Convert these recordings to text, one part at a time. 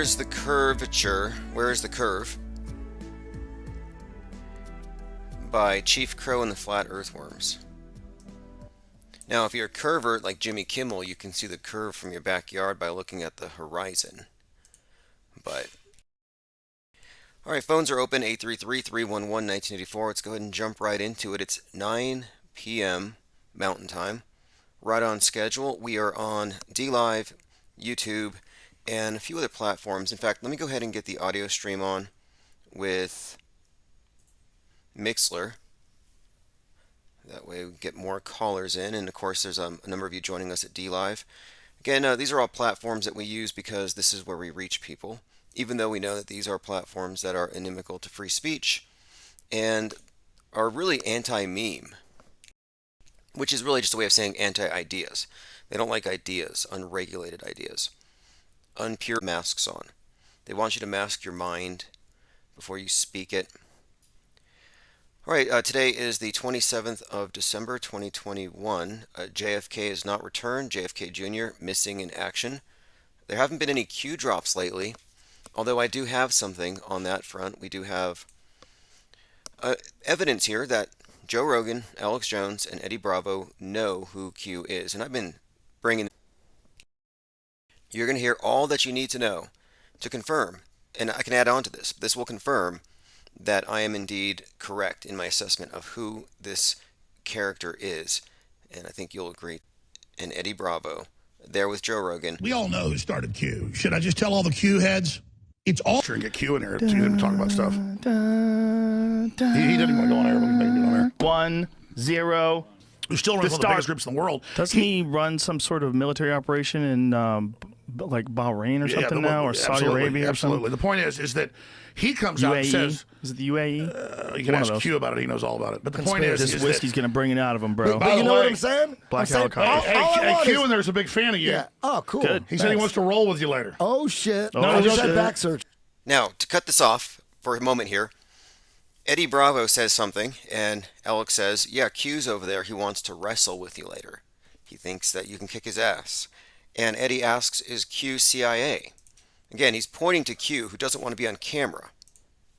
Where's the Curvature? Where is the Curve? By Chief Crow and the Flat Earthworms. Now, if you're a curver like Jimmy Kimmel, you can see the curve from your backyard by looking at the horizon. But, alright, phones are open, 833-311-1984. Let's go ahead and jump right into it. It's 9 p.m. Mountain Time. Right on schedule. We are on DLive, YouTube, and a few other platforms. In fact, let me go ahead and get the audio stream on with Mixler. That way we get more callers in, and of course there's a number of you joining us at DLive. Again, these are all platforms that we use because this is where we reach people, even though we know that these are platforms that are inimical to free speech and are really anti-meme, which is really just a way of saying anti-ideas. They don't like ideas, unregulated ideas, unpure masks on. They want you to mask your mind before you speak it. All right, today is the 27th of December, 2021. JFK is not returned. JFK Jr. missing in action. There haven't been any Q drops lately, although I do have something on that front. We do have evidence here that Joe Rogan, Alex Jones, and Eddie Bravo know who Q is. And I've been bringing... You're going to hear all that you need to know to confirm, and I can add on to this. This will confirm that I am indeed correct in my assessment of who this character is, and I think you'll agree. And Eddie Bravo, there with Joe Rogan. We all know who started Q. Should I just tell all the Q heads? It's all... Sure, and get Q in there to even talk about stuff. He doesn't even want to go on air, but we can get on air. 1, 0. Who still runs one of the biggest groups in the world. Doesn't he run some sort of military operation in like Bahrain or something now, or Saudi Arabia or something? The point is that he comes UAE? out and says... Is it the UAE? You can ask Q about it. He knows all about it. But the point is this whiskey's going to bring it out of him, bro. But you know what I'm saying? Black I'm helicopter. Hey, Q in there's a big fan of you. Yeah. Oh, cool. Good. He said he wants to roll with you later. Oh, shit. Oh, I just shit. had back search. Now, to cut this off for a moment here, Eddie Bravo says something, and Alex says, yeah, Q's over there. He wants to wrestle with you later. He thinks that you can kick his ass. And Eddie asks, is Q CIA? Again, he's pointing to Q, who doesn't want to be on camera.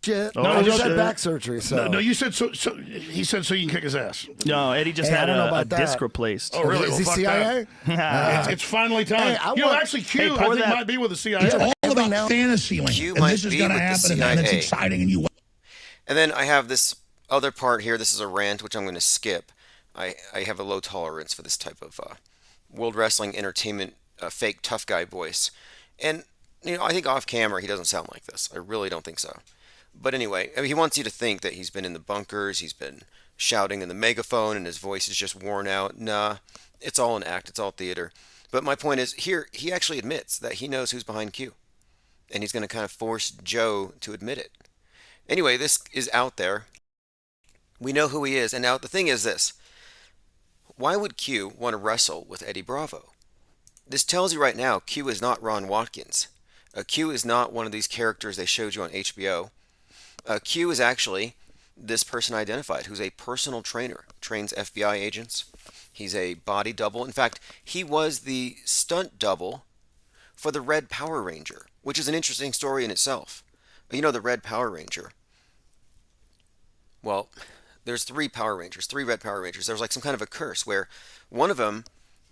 Shit. Oh, I just shit. had back surgery, so. No, you said so. He said so you can kick his ass. No, Eddie just Hey, I had don't know a about that. disc replaced. Oh, really? Is he Well, fuck CIA? that. It's finally time. Hey, I you know, want- actually, Q, Hey, pour I think that- might be with the CIA. It's all about now. fantasy land. Q And might this is be going to with the happen, and it's CIA. exciting, and you... And then I have this other part here. This is a rant, which I'm going to skip. I have a low tolerance for this type of World Wrestling Entertainment fake tough guy voice. And, you know, I think off camera he doesn't sound like this. I really don't think so. But anyway, I mean, he wants you to think that he's been in the bunkers, he's been shouting in the megaphone, and his voice is just worn out. Nah, it's all an act, it's all theater. But my point is, here, he actually admits that he knows who's behind Q. And he's going to kind of force Joe to admit it. Anyway, this is out there. We know who he is. And now the thing is this. Why would Q want to wrestle with Eddie Bravo? This tells you right now, Q is not Ron Watkins. Q is not one of these characters they showed you on HBO. Q is actually this person identified, who's a personal trainer, trains FBI agents. He's a body double. In fact, he was the stunt double for the Red Power Ranger, which is an interesting story in itself. You know, the Red Power Ranger. Well, there's three Power Rangers, three Red Power Rangers. There was like some kind of a curse where one of them,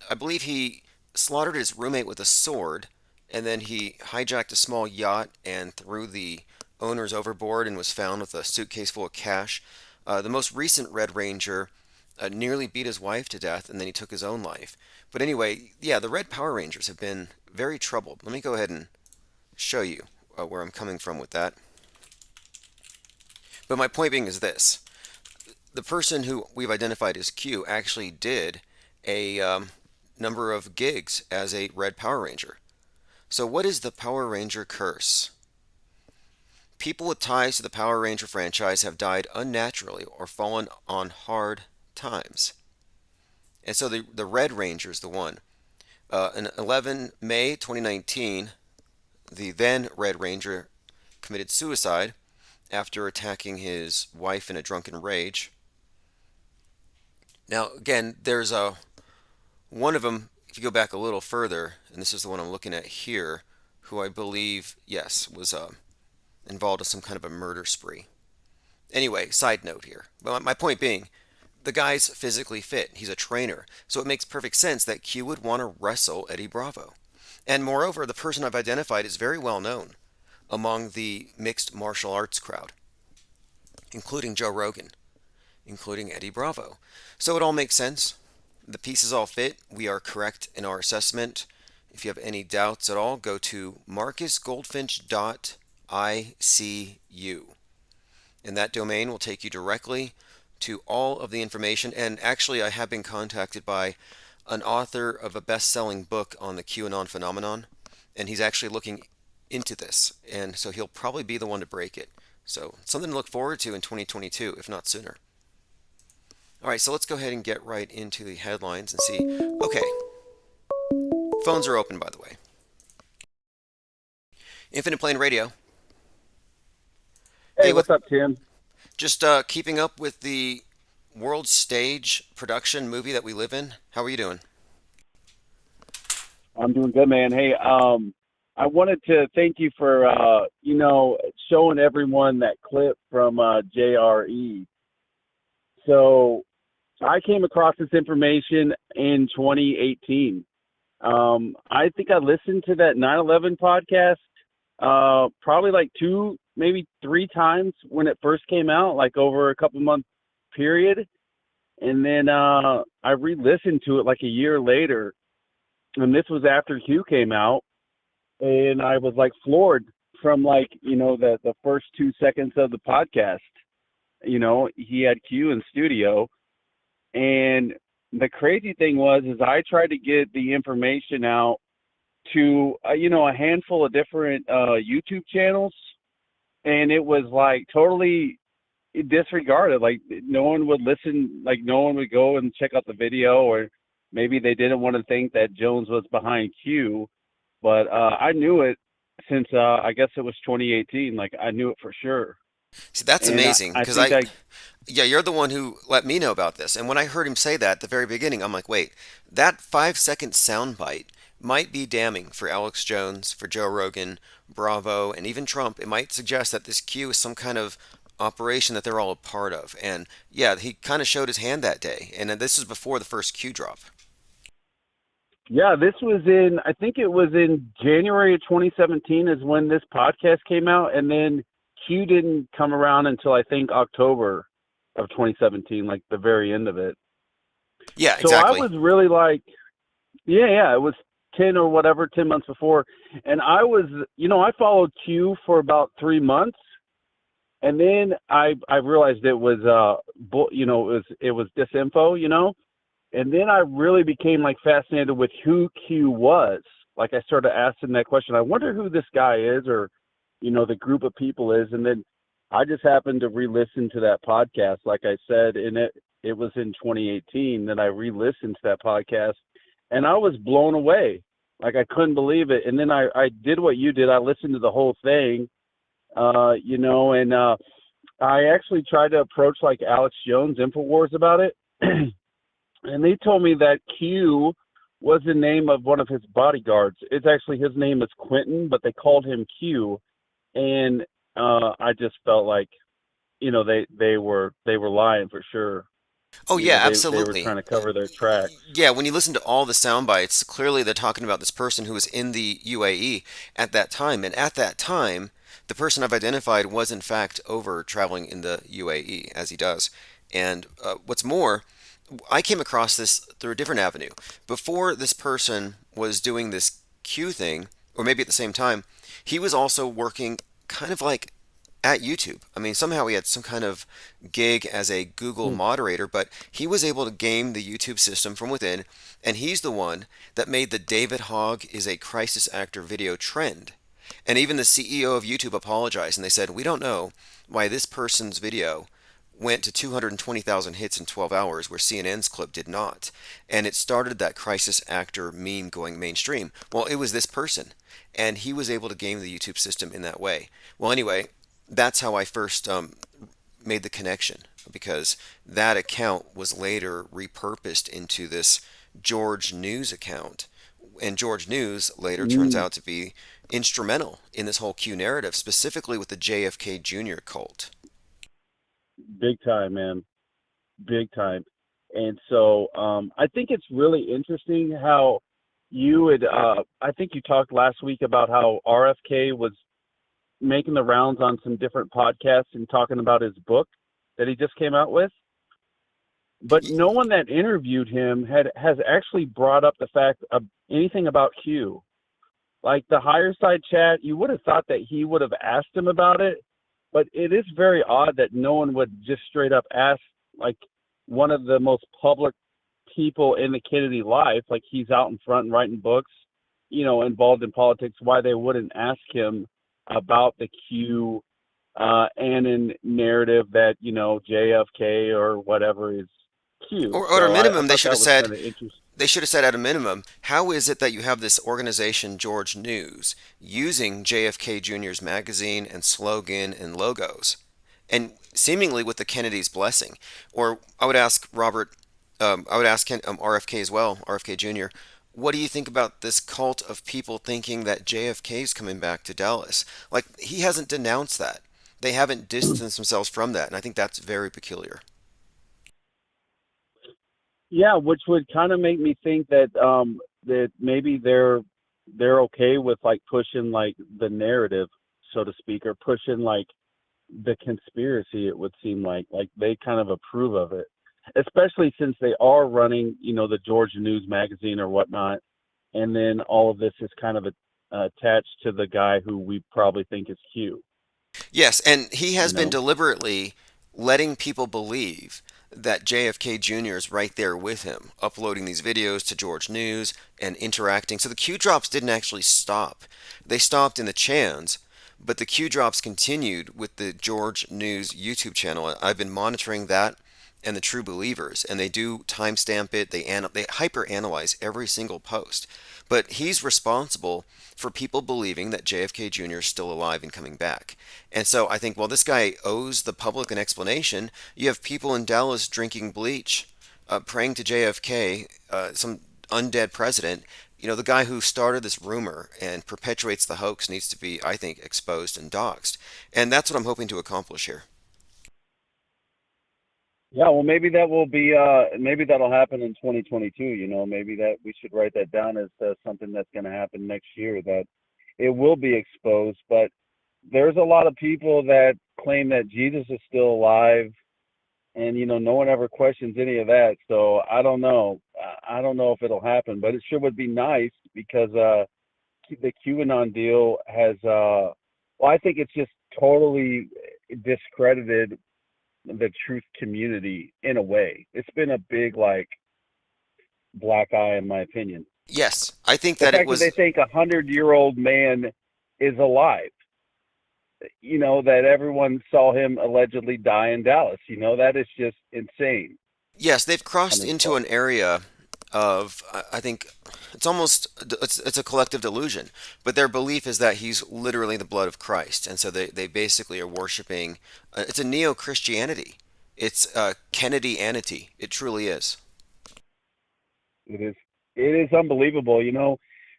I believe he slaughtered his roommate with a sword, and then he hijacked a small yacht and threw the owners overboard and was found with a suitcase full of cash. The most recent Red Ranger nearly beat his wife to death, and then he took his own life. But anyway, yeah, the Red Power Rangers have been very troubled. Let me go ahead and show you where I'm coming from with that. But my point being is this. The person who we've identified as Q actually did a number of gigs as a Red Power Ranger. So what is the Power Ranger curse? People with ties to the Power Ranger franchise have died unnaturally or fallen on hard times. And so the Red Ranger is the one. In 11 May 2019, the then Red Ranger committed suicide after attacking his wife in a drunken rage. Now, again, there's one of them, if you go back a little further, and this is the one I'm looking at here, who I believe, yes, was involved in some kind of a murder spree. Anyway, side note here. But my point being, the guy's physically fit. He's a trainer. So it makes perfect sense that Q would want to wrestle Eddie Bravo. And moreover, the person I've identified is very well known among the mixed martial arts crowd, including Joe Rogan, including Eddie Bravo. So it all makes sense. The pieces all fit. We are correct in our assessment. If you have any doubts at all, go to marcusgoldfinch.icu. And that domain will take you directly to all of the information. And actually, I have been contacted by an author of a best-selling book on the QAnon phenomenon, and he's actually looking into this. And so he'll probably be the one to break it. So something to look forward to in 2022, if not sooner. All right, so let's go ahead and get right into the headlines and see. Okay, phones are open, by the way. Infinite Plane Radio. Hey, what's up, Tim? Just keeping up with the world stage production movie that we live in. How are you doing? I'm doing good, man. Hey, I wanted to thank you for, showing everyone that clip from JRE. So I came across this information in 2018. I think I listened to that 9/11 podcast probably like 2, maybe 3 times when it first came out, like over a couple month period. And then I re-listened to it like a year later. And this was after Q came out. And I was like floored from like, the first 2 seconds of the podcast. He had Q in studio. And the crazy thing is I tried to get the information out to, a handful of different YouTube channels. And it was like totally disregarded. Like no one would listen, like no one would go and check out the video, or maybe they didn't want to think that Jones was behind Q. But I knew it since I guess it was 2018. Like I knew it for sure. See, that's And amazing because yeah, you're the one who let me know about this. And when I heard him say that at the very beginning, I'm like, wait, that 5-second soundbite might be damning for Alex Jones, for Joe Rogan, Bravo, and even Trump. It might suggest that this Q is some kind of operation that they're all a part of. And yeah, he kind of showed his hand that day. And this was before the first Q drop. Yeah, I think it was in January of 2017 is when this podcast came out. And then Q didn't come around until I think October of 2017, like the very end of it. Yeah, so exactly. I was really like, yeah, it was 10 months before. And I was, I followed Q for about 3 months. And then I realized it was, it was disinfo, and then I really became like fascinated with who Q was. Like I started asking that question. I wonder who this guy is, or, the group of people is. And then I just happened to re-listen to that podcast. Like I said, and it was in 2018 that I re-listened to that podcast, and I was blown away. Like I couldn't believe it. And then I did what you did. I listened to the whole thing, and I actually tried to approach like Alex Jones InfoWars about it. And they told me that Q was the name of one of his bodyguards. It's actually, his name is Quentin, but they called him Q. And I just felt like, they were lying for sure. Oh yeah, They absolutely. were trying to cover their tracks. Yeah, when you listen to all the sound bites, clearly they're talking about this person who was in the UAE at that time. And at that time, the person I've identified was in fact over traveling in the UAE, as he does. And what's more, I came across this through a different avenue. Before this person was doing this Q thing, or maybe at the same time, he was also working kind of like at YouTube. I mean, somehow he had some kind of gig as a Google moderator, but he was able to game the YouTube system from within, and he's the one that made the David Hogg is a crisis actor video trend. And even the CEO of YouTube apologized, and they said, we don't know why this person's video went to 220,000 hits in 12 hours where CNN's clip did not. And it started that crisis actor meme going mainstream. Well, it was this person, and he was able to game the YouTube system in that way. Well, anyway, that's how I first made the connection, because that account was later repurposed into this George News account, And George News later turns Mm, out to be instrumental in this whole Q narrative, specifically with the JFK Jr. cult. big time, man. Big time. And so I think it's really interesting how you would, I think you talked last week about how RFK was making the rounds on some different podcasts and talking about his book that he just came out with. But no one that interviewed him has actually brought up the fact of anything about Q. Like the higher side chat, you would have thought that he would have asked him about it, but it is very odd that no one would just straight up ask like one of the most public people in the Kennedy life, like he's out in front and writing books, involved in politics, why they wouldn't ask him about the Q Annan narrative that, JFK or whatever is Q. Or at a So I minimum, thought that was kind of interesting. they should have said at a minimum, how is it that you have this organization, George News, using JFK Jr.'s magazine and slogan and logos, and seemingly with the Kennedy's blessing? Or I would ask Robert, I would ask RFK as well, RFK Jr., what do you think about this cult of people thinking that JFK is coming back to Dallas? Like, he hasn't denounced that. They haven't distanced themselves from that, and I think that's very peculiar. Yeah, which would kind of make me think that maybe they're okay with like pushing like the narrative, so to speak, or pushing like the conspiracy. It would seem like they kind of approve of it, especially since they are running, the Georgia News magazine or whatnot, and then all of this is kind of attached to the guy who we probably think is Q. Yes, and he You has been know, deliberately letting people believe that JFK Jr. is right there with him, uploading these videos to George News and interacting. So the Q drops didn't actually stop. They stopped in the Chans, but the Q drops continued with the George News YouTube channel. I've been monitoring that and the True Believers, and they do timestamp it. They hyper analyze every single post. But he's responsible for people believing that JFK Jr. is still alive and coming back. And so I think, well, this guy owes the public an explanation. You have people in Dallas drinking bleach, praying to JFK, some undead president. The guy who started this rumor and perpetuates the hoax needs to be, I think, exposed and doxxed. And that's what I'm hoping to accomplish here. yeah, well, maybe that will be, maybe that'll happen in 2022. Maybe that we should write that down as something that's going to happen next year. That it will be exposed, but there's a lot of people that claim that Jesus is still alive, and no one ever questions any of that. So I don't know. I don't know if it'll happen, but it sure would be nice because the QAnon deal has. Well, I think it's just totally discredited the truth community in a way. It's been a big like black eye, in my opinion. Yes, I think The that it fact that was. they think 100-year-old man is alive. That everyone saw him allegedly die in Dallas. That is just insane Yes, they've on crossed his into part. an area of, I think, it's almost, it's a collective delusion, but their belief is that he's literally the blood of Christ, and so they basically are worshiping, it's a neo-Christianity. It's Kennedy-anity. It truly is. It is. It is unbelievable.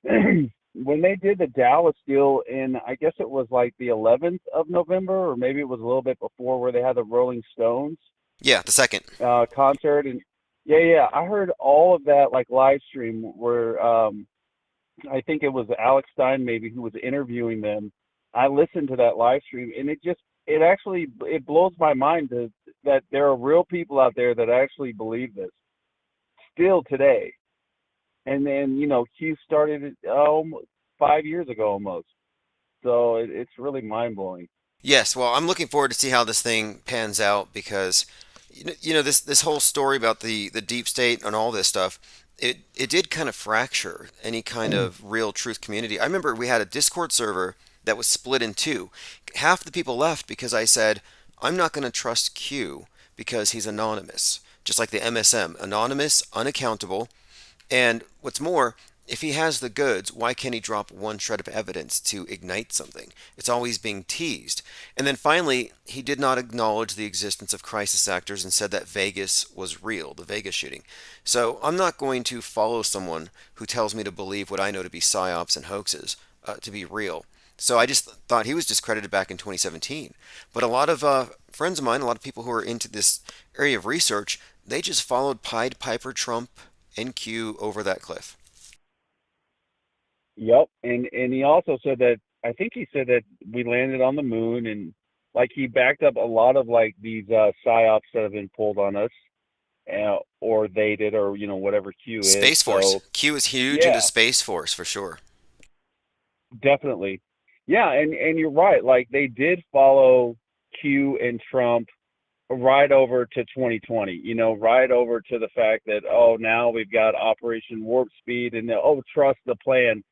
When they did the Dallas deal in, I guess it was like the 11th of November, or maybe it was a little bit before, where they had the Rolling Stones Yeah, the second. concert, and yeah, I heard all of that like live stream where I think it was Alex Stein maybe who was interviewing them. I listened to that live stream, and it actually it blows my mind that there are real people out there that actually believe this still today. And then Q started it 5 years ago almost. So it's really mind blowing. Yes, well, I'm looking forward to see how this thing pans out because this whole story about the deep state and all this stuff, it did kind of fracture any kind of real truth community. I remember we had a Discord server that was split in two. Half the people left because I said, I'm not going to trust Q because he's anonymous, just like the MSM, anonymous, unaccountable. And what's more, if he has the goods, why can't he drop one shred of evidence to ignite something? It's always being teased. And then finally, he did not acknowledge the existence of crisis actors and said that Vegas was real, the Vegas shooting. So I'm not going to follow someone who tells me to believe what I know to be psyops and hoaxes to be real. So I just thought he was discredited back in 2017. But a lot of friends of mine, a lot of people who are into this area of research, they just followed Pied Piper Trump and Q over that cliff. Yep, and he also said that, I think he said that we landed on the moon, and like he backed up a lot of like these psyops that have been pulled on us, or they did, or whatever Q is. Space Force. So Q is huge into yeah, Space Force for sure. definitely. Yeah, and you're right. Like they did follow Q and Trump right over to 2020. Right over to the fact that, oh, now we've got Operation Warp Speed, and oh, trust the plan.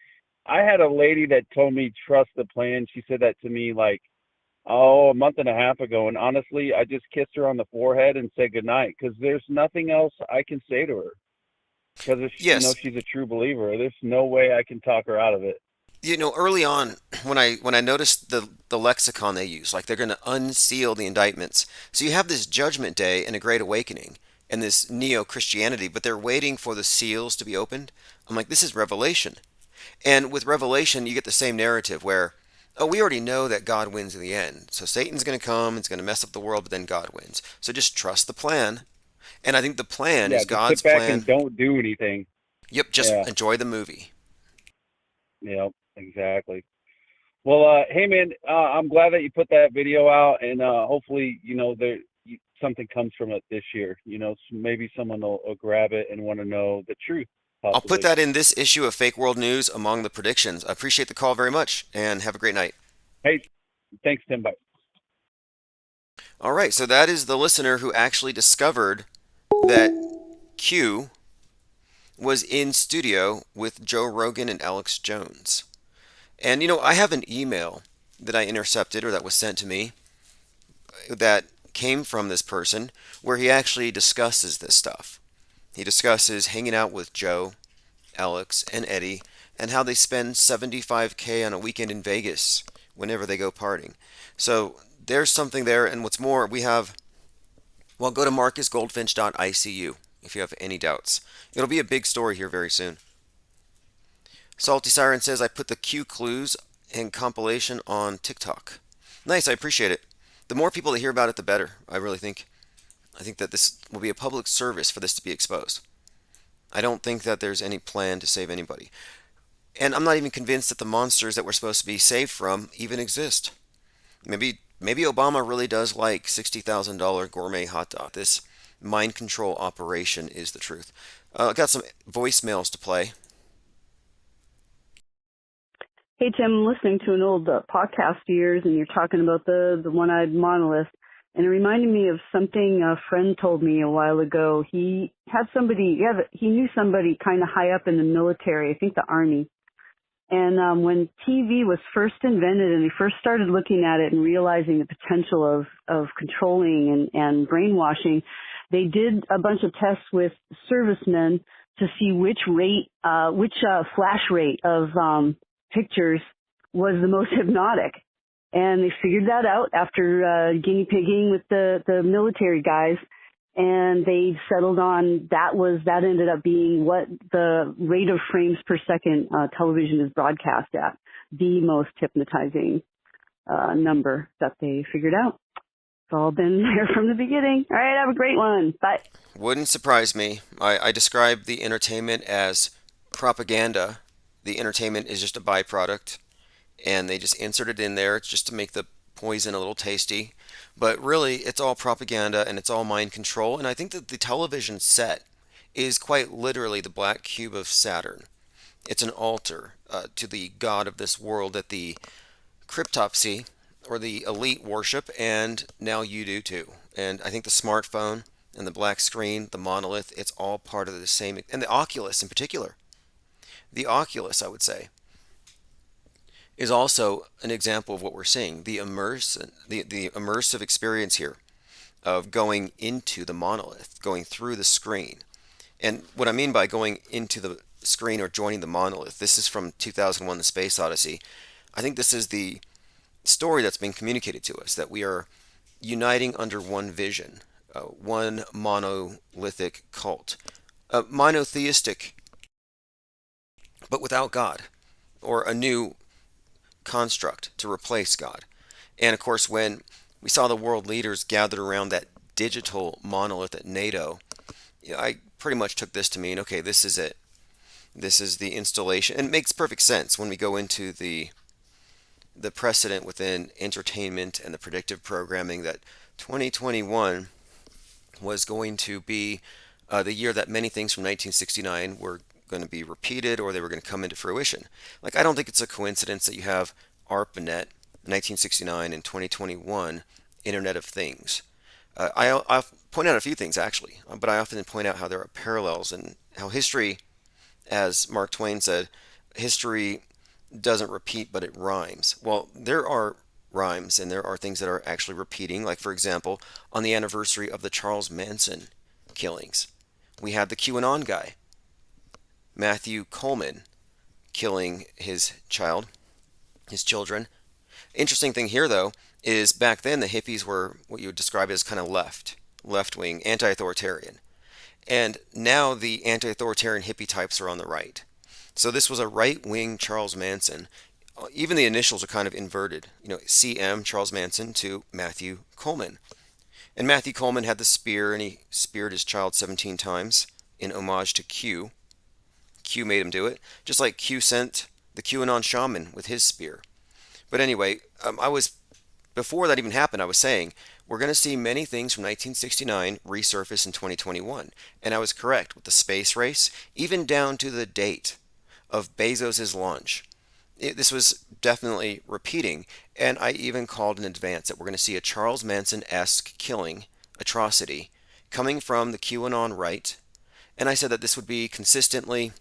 I had a lady that told me trust the plan. She said that to me like, oh, a month and a half ago. And honestly, I just kissed her on the forehead and said goodnight, because there's nothing else I can say to her. Because if Yes. she's a true believer, there's no way I can talk her out of it. Early on, when I noticed the lexicon they use, like they're going to unseal the indictments. So you have this Judgment Day and a Great Awakening and this neo-Christianity, but they're waiting for the seals to be opened. I'm like, this is Revelation. And with Revelation, you get the same narrative where, oh, we already know that God wins in the end. So Satan's going to come, it's going to mess up the world, but then God wins. So just trust the plan. And I think the plan Yeah, is just sit God's back and plan. don't do anything. Yep, just Yeah, enjoy the movie. yeah, exactly. Well, hey man, I'm glad that you put that video out, and hopefully, something comes from it this year. Maybe someone will grab it and want to know the truth, I'll put possibly. that in this issue of Fake World News among the predictions. I appreciate the call very much and have a great night. Hey, thanks, Tim. Bye. All right, so that is the listener who actually discovered that Q was in studio with Joe Rogan and Alex Jones. And I have an email that I intercepted or that was sent to me that came from this person where he actually discusses this stuff. He discusses hanging out with Joe, Alex, and Eddie and how they spend 75K on a weekend in Vegas whenever they go partying. So there's something there, and what's more, well, go to marcusgoldfinch.icu if you have any doubts. It'll be a big story here very soon. Salty Siren says, I put the Q clues and compilation on TikTok. Nice, I appreciate it. The more people that hear about it, the better, I really think. I think that this will be a public service for this to be exposed. I don't think that there's any plan to save anybody. And I'm not even convinced that the monsters that we're supposed to be saved from even exist. Maybe Obama really does like $60,000 gourmet hot dog. This mind control operation is the truth. I got some voicemails to play. Hey, Tim, I'm listening to an old podcast of yours, and you're talking about the one-eyed monolith, and it reminded me of something a friend told me a while ago. He knew somebody kind of high up in the military, I think the Army. And when TV was first invented and they first started looking at it and realizing the potential of controlling and brainwashing, they did a bunch of tests with servicemen to see which flash rate of pictures was the most hypnotic. And they figured that out after guinea pigging with the military guys. And they settled on that ended up being what the rate of frames per second television is broadcast at, the most hypnotizing number that they figured out. It's all been there from the beginning. All right, have a great one. Bye. Wouldn't surprise me. I describe the entertainment as propaganda. The entertainment is just a byproduct, and they just insert it in there just to make the poison a little tasty. But really, it's all propaganda and it's all mind control. And I think that the television set is quite literally the black cube of Saturn. It's an altar to the god of this world that the cryptopsy or the elite worship, and now you do too. And I think the smartphone and the black screen, the monolith, it's all part of the same. And the Oculus in particular. The Oculus, I would say, is also an example of what we're seeing. The immersive experience here of going into the monolith, going through the screen. And what I mean by going into screen are joining the monolith. This is from 2001, The Space Odyssey. I think this is the story that's being communicated to us, that we are uniting under one vision, one monolithic cult, monotheistic, but without God, or a new construct to replace God. And of course, when we saw the world leaders gathered around that digital monolith at NATO, I pretty much took this to mean, okay, this is it. This is the installation. And it makes perfect sense when we go into the precedent within entertainment and the predictive programming that 2021 was going to be the year that many things from 1969 were going to be repeated, or they were going to come into fruition. Like, I don't think it's a coincidence that you have ARPANET 1969 and 2021 Internet of Things. I'll point out a few things actually, but I often point out how there are parallels and how history, as Mark Twain said, history doesn't repeat, but it rhymes. Well, there are rhymes and there are things that are actually repeating. Like, for example, on the anniversary of the Charles Manson killings, we had the QAnon guy, Matthew Coleman, killing his children. Interesting thing here, though, is back then the hippies were what you would describe as kind of left-wing, anti-authoritarian. And now the anti-authoritarian hippie types are on the right. So this was a right-wing Charles Manson. Even the initials are kind of inverted. CM, Charles Manson, to Matthew Coleman. And Matthew Coleman had the spear, and he speared his child 17 times in homage to Q. Q made him do it, just like Q sent the QAnon shaman with his spear. But anyway, before that even happened, I was saying, we're going to see many things from 1969 resurface in 2021. And I was correct with the space race, even down to the date of Bezos' launch. This was definitely repeating, and I even called in advance that we're going to see a Charles Manson-esque killing atrocity coming from the QAnon right. And I said that this would be consistently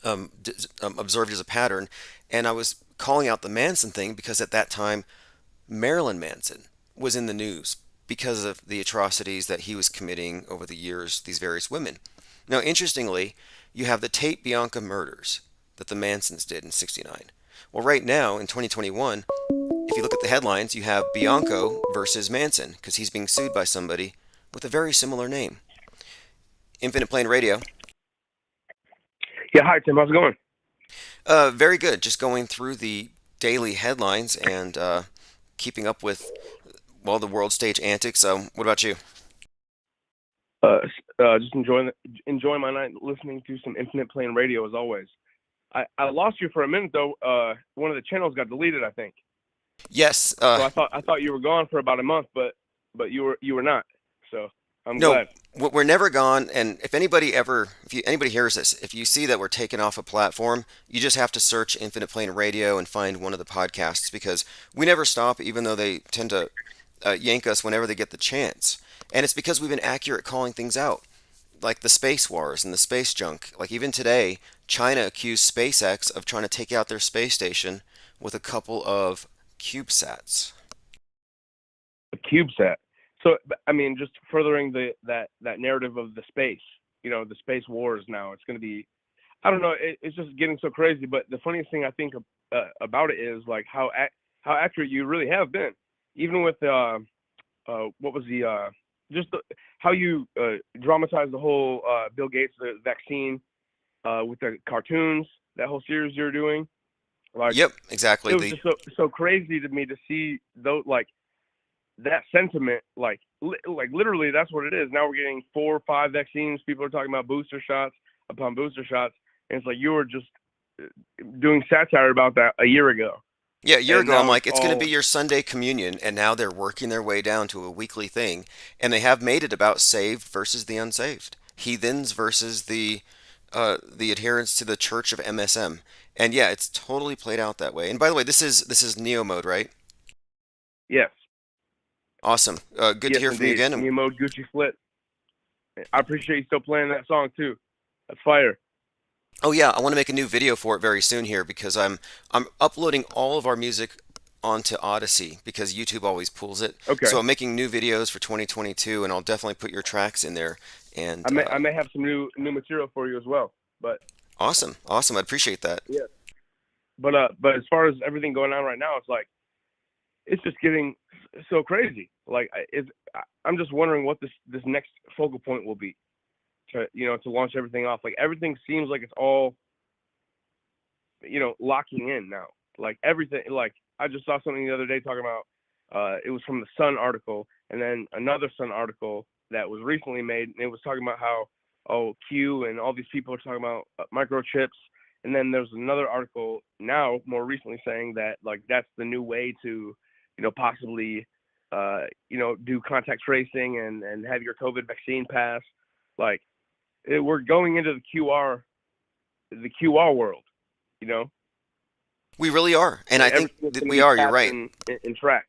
observed as a pattern, and I was calling out the Manson thing because at that time Marilyn Manson was in the news because of the atrocities that he was committing over the years, these various women. Now, interestingly, you have the Tate Bianca murders that the Mansons did in '69. Well, right now in 2021, if you look at the headlines, you have Bianco versus Manson because he's being sued by somebody with a very similar name. Infinite Plane Radio. Yeah, hi Tim, how's it going? Very good. Just going through the daily headlines and keeping up with, well, the world stage antics. What about you? Just enjoying my night listening to some Infinite Plane Radio as always. I lost you for a minute though. One of the channels got deleted, I think. Yes. So I thought you were gone for about a month, but you were not. So I'm glad. No, we're never gone. And if anybody hears this, if you see that we're taken off a platform, you just have to search Infinite Plane Radio and find one of the podcasts because we never stop, even though they tend to yank us whenever they get the chance. And it's because we've been accurate calling things out, like the space wars and the space junk. Like even today, China accused SpaceX of trying to take out their space station with a couple of CubeSats. A CubeSat. So I mean, just furthering that narrative of the space, the space wars. Now it's going to be, I don't know, it's just getting so crazy. But the funniest thing I think about it is like how accurate you really have been, even with what was the how you dramatized the whole Bill Gates the vaccine with the cartoons, that whole series you're doing. Like, yep, exactly. It was just so crazy to me to see those, like, that sentiment, like literally that's what it is. Now we're getting 4 or 5 vaccines. People are talking about booster shots upon booster shots. And it's like you were just doing satire about that a year ago. Yeah, a year ago, I'm like, it's going to be your Sunday communion, and now they're working their way down to a weekly thing, and they have made it about saved versus the unsaved, heathens versus the adherents to the Church of MSM, and yeah, it's totally played out that way. And by the way, this is Neo mode, right? Yes. Awesome. Good to hear from you again. Neo mode, Gucci Flit. I appreciate you still playing that song too. That's fire. Oh yeah, I want to make a new video for it very soon here because I'm uploading all of our music onto Odyssey because YouTube always pulls it. Okay. So I'm making new videos for 2022, and I'll definitely put your tracks in there. And I may have some new material for you as well. But Awesome, awesome. I appreciate that. Yeah. But as far as everything going on right now, it's like it's just getting so crazy. Like I'm just wondering what this next focal point will be to to launch everything off. Like everything seems like it's all locking in now. Like everything. Like I just saw something the other day talking about. It was from the Sun article, and then another Sun article that was recently made, and it was talking about how Q and all these people are talking about microchips. And then there's another article now, more recently, saying that like that's the new way to, possibly, do contact tracing and have your COVID vaccine pass. Like we're going into the QR world. You know, We really are, and I think everything's that going to we be are. You're tapped right. and tracked.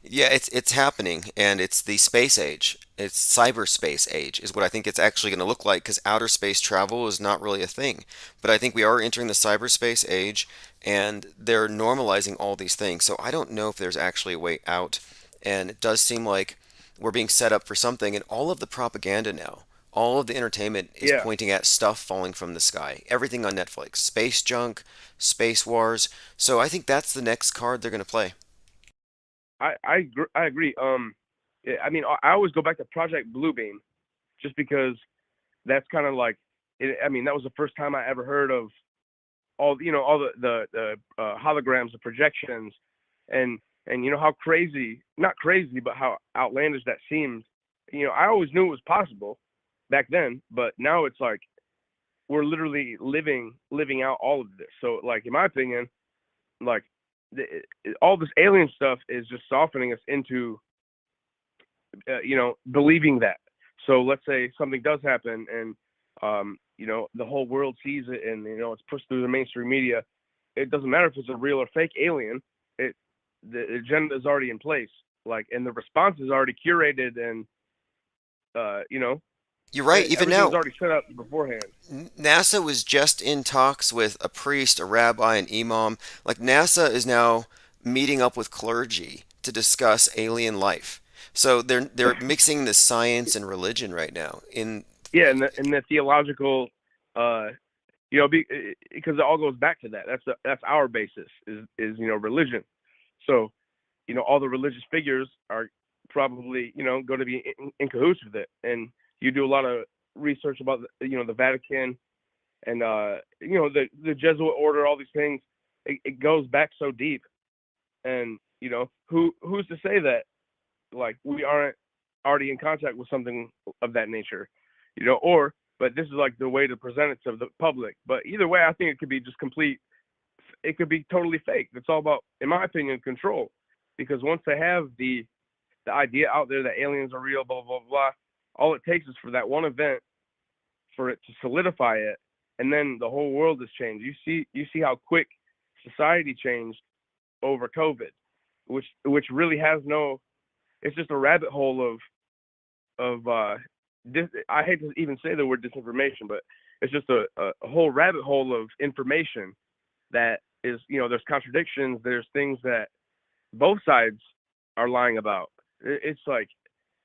Yeah, it's happening, and it's the space age. It's cyberspace age is what I think it's actually going to look like because outer space travel is not really a thing. But I think we are entering the cyberspace age, and they're normalizing all these things. So I don't know if there's actually a way out, and it does seem like we're being set up for something. And all of the propaganda now, all of the entertainment is Yeah, pointing at stuff falling from the sky. Everything on Netflix, space junk, space wars. So I think that's the next card they're going to play. I agree. Yeah, I mean, I always go back to Project Bluebeam just because that's kind of like, I mean, that was the first time I ever heard of all the holograms, the projections, and how crazy, not crazy, but how outlandish that seemed. I always knew it was possible back then, but now it's like we're literally living out all of this. So, like, in my opinion, like the, all this alien stuff is just softening us into believing that. So let's say something does happen and the whole world sees it and it's pushed through the mainstream media. It doesn't matter if it's a real or fake alien. The agenda is already in place, like, and the response is already curated, and You're right. Even everything's now, already set up beforehand. NASA was just in talks with a priest, a rabbi, an imam. Like NASA is now meeting up with clergy to discuss alien life. So they're mixing the science and religion right now. In Yeah, and the theological, uh, because it all goes back to that. That's our basis is religion. So all the religious figures are probably going to be in cahoots with it. And you do a lot of research about the Vatican and the Jesuit order, all these things. It goes back so deep, and who's to say that like we aren't already in contact with something of that nature, but this is like the way to present it to the public. But either way, I think it could be just complete. It could be totally fake. It's all about, in my opinion, control. Because once they have the idea out there that aliens are real, blah blah blah, all it takes is for that one event for it to solidify it, and then the whole world has changed. You see how quick society changed over COVID, which really has no. It's just a rabbit hole of I hate to even say the word disinformation, but it's just a whole rabbit hole of information that is, there's contradictions, there's things that both sides are lying about. It's like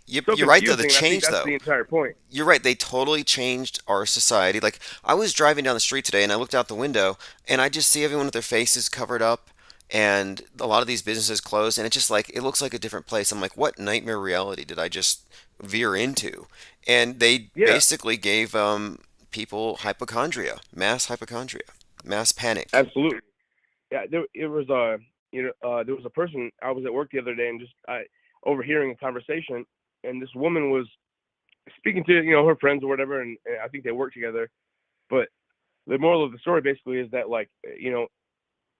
so you're right though. The confusing, and I think change that's though. the entire point. You're right. They totally changed our society. Like I was driving down the street today and I looked out the window and I just see everyone with their faces covered up and a lot of these businesses closed and it's just like it looks like a different place. I'm like, what nightmare reality did I just veer into? And they Yeah, basically gave people hypochondria, mass panic. absolutely. Yeah, it was there was a person. I was at work the other day and just I overhearing a conversation, and this woman was speaking to her friends or whatever, and I think they work together. But the moral of the story basically is that, like,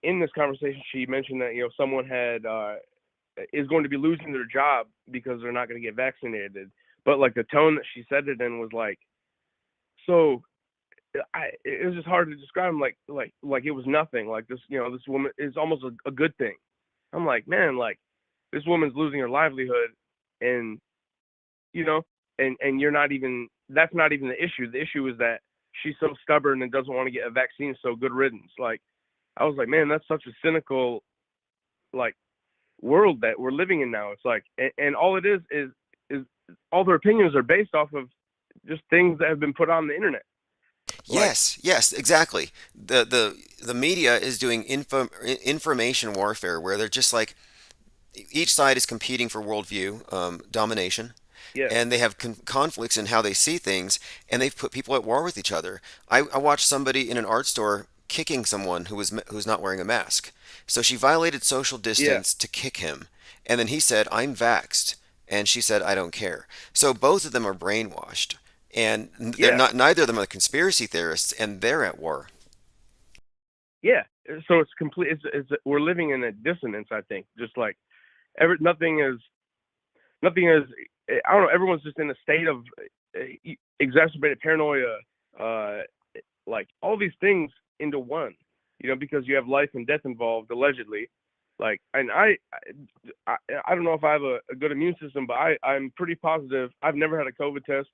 in this conversation she mentioned that someone had is going to be losing their job because they're not going to get vaccinated. But like the tone that she said it in was like so. It was just hard to describe him, like it was nothing. Like this woman is almost a good thing. I'm like, man, like this woman's losing her livelihood, and you know, and you're not even. That's not even the issue. The issue is that she's so stubborn and doesn't want to get a vaccine. So good riddance. Like I was like, man, that's such a cynical like world that we're living in now. It's like, and all it is all their opinions are based off of just things that have been put on the internet. Like, Yes, exactly. The media is doing information warfare where they're just like each side is competing for worldview domination, yeah, and they have conflicts in how they see things, and they've put people at war with each other. I watched somebody in an art store kicking someone who's not wearing a mask. So she violated social yeah, distance to kick him, and then he said, "I'm vaxxed," and she said, "I don't care." So both of them are brainwashed, and they're yeah, not. Neither of them are conspiracy theorists, and they're at war. yeah. So it's complete. We're living in a dissonance. I think just like nothing is. I don't know. Everyone's just in a state of exacerbated paranoia. Uh, like all these things into one. Because you have life and death involved allegedly. Like, and I don't know if I have a good immune system, but I'm pretty positive. I've never had a COVID test,